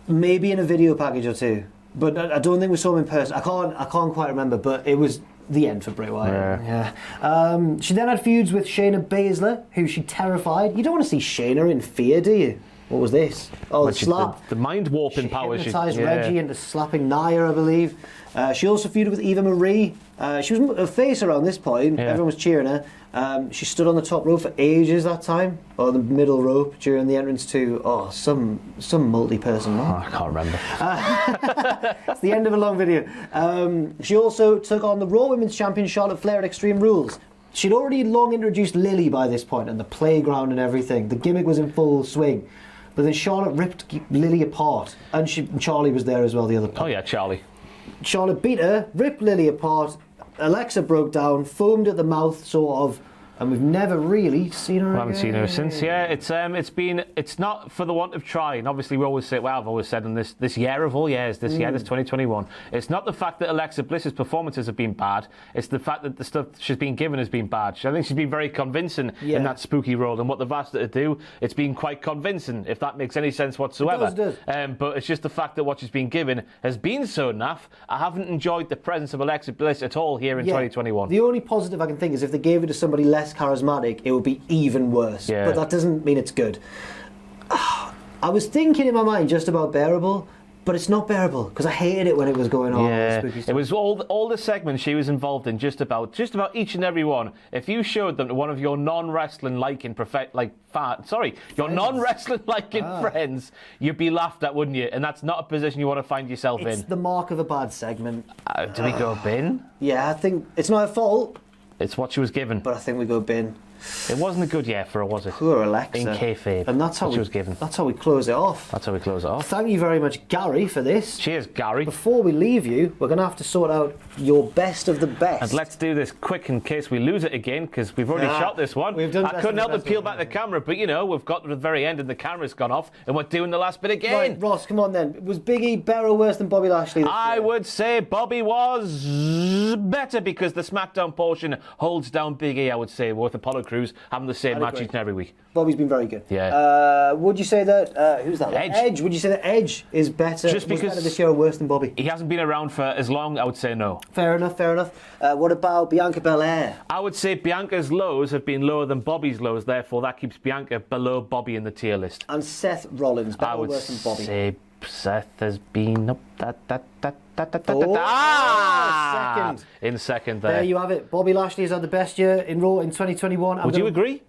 Maybe in a video package or two. But I don't think we saw him in person. I can't quite remember, but it was the end for Bray Wyatt. Yeah. She then had feuds with Shayna Baszler, who she terrified. You don't want to see Shayna in fear, do you? What was this? Oh, the slap. The mind warping powers. She hypnotised Reggie into slapping Nia, I believe. She also feuded with Eva Marie. She was a face around this point. Yeah. Everyone was cheering her. She stood on the top rope for ages that time, or the middle rope during the entrance to some multi-person match. I can't remember. It's the end of a long video. She also took on the Raw Women's Champion Charlotte Flair at Extreme Rules. She'd already long introduced Lily by this point, and the playground and everything. The gimmick was in full swing. But then Charlotte ripped Lily apart, and Charlie was there as well, the other part. Oh yeah, Charlie. Charlotte beat her, ripped Lily apart. Alexa broke down, foamed at the mouth, sort of, and we've never really seen her. We haven't seen her since. Yeah, it's not for the want of trying. Obviously, we always say, well, I've always said in this year of all years, this 2021, it's not the fact that Alexa Bliss's performances have been bad. It's the fact that the stuff she's been given has been bad. I think she's been very convincing in that spooky role, and what they've asked her to do, it's been quite convincing, if that makes any sense whatsoever. It does. But it's just the fact that what she's been given has been so naff. I haven't enjoyed the presence of Alexa Bliss at all here in 2021. The only positive I can think is if they gave it to somebody less charismatic, it would be even worse. Yeah. But that doesn't mean it's good. I was thinking in my mind just about bearable, but it's not bearable because I hated it when it was going on. Yeah, it was all the segments she was involved in, just about each and every one. If you showed them to one of your non-wrestling liking non-wrestling liking friends, you'd be laughed at, wouldn't you? And that's not a position you want to find yourself in. It's the mark of a bad segment. Do we go bin? Yeah, I think it's not her fault. It's what she was given. But I think we go bin. It wasn't a good year for her, was it? Poor Alexa. In kayfabe. And that's how she was given. That's how we close it off. That's how we close it off. Thank you very much, Gary, for this. Cheers, Gary. Before we leave you, we're going to have to sort out your best of the best. And let's do this quick in case we lose it again, because we've already shot this one. I couldn't help but peel back the camera, but we've got to the very end and the camera's gone off, and we're doing the last bit again. Right, Ross, come on then. Was Big E better or worse than Bobby Lashley this year? I would say Bobby was better because the SmackDown portion holds down Big E, I would say, with Apollo Crews having the same match each and every week. Bobby's been very good. Yeah. Would you say that, who's that? Edge. Would you say that Edge is better, just because better this year or worse than Bobby? He hasn't been around for as long, I would say no. Fair enough. What about Bianca Belair? I would say Bianca's lows have been lower than Bobby's lows, therefore that keeps Bianca below Bobby in the tier list. And Seth Rollins, better or worse than Bobby? I would say Seth has been up second. In second there. There you have it. Bobby Lashley has had the best year in Raw in 2021. Would you agree?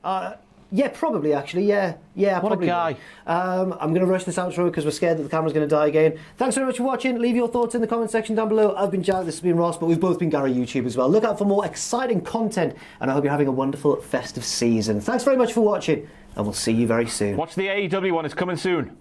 Yeah, probably actually. Yeah. What a guy. I'm going to rush this outro because we're scared that the camera's going to die again. Thanks very much for watching. Leave your thoughts in the comment section down below. I've been Jack, this has been Ross, but we've both been Gary YouTube as well. Look out for more exciting content, and I hope you're having a wonderful festive season. Thanks very much for watching, and we'll see you very soon. Watch the AEW one, it's coming soon.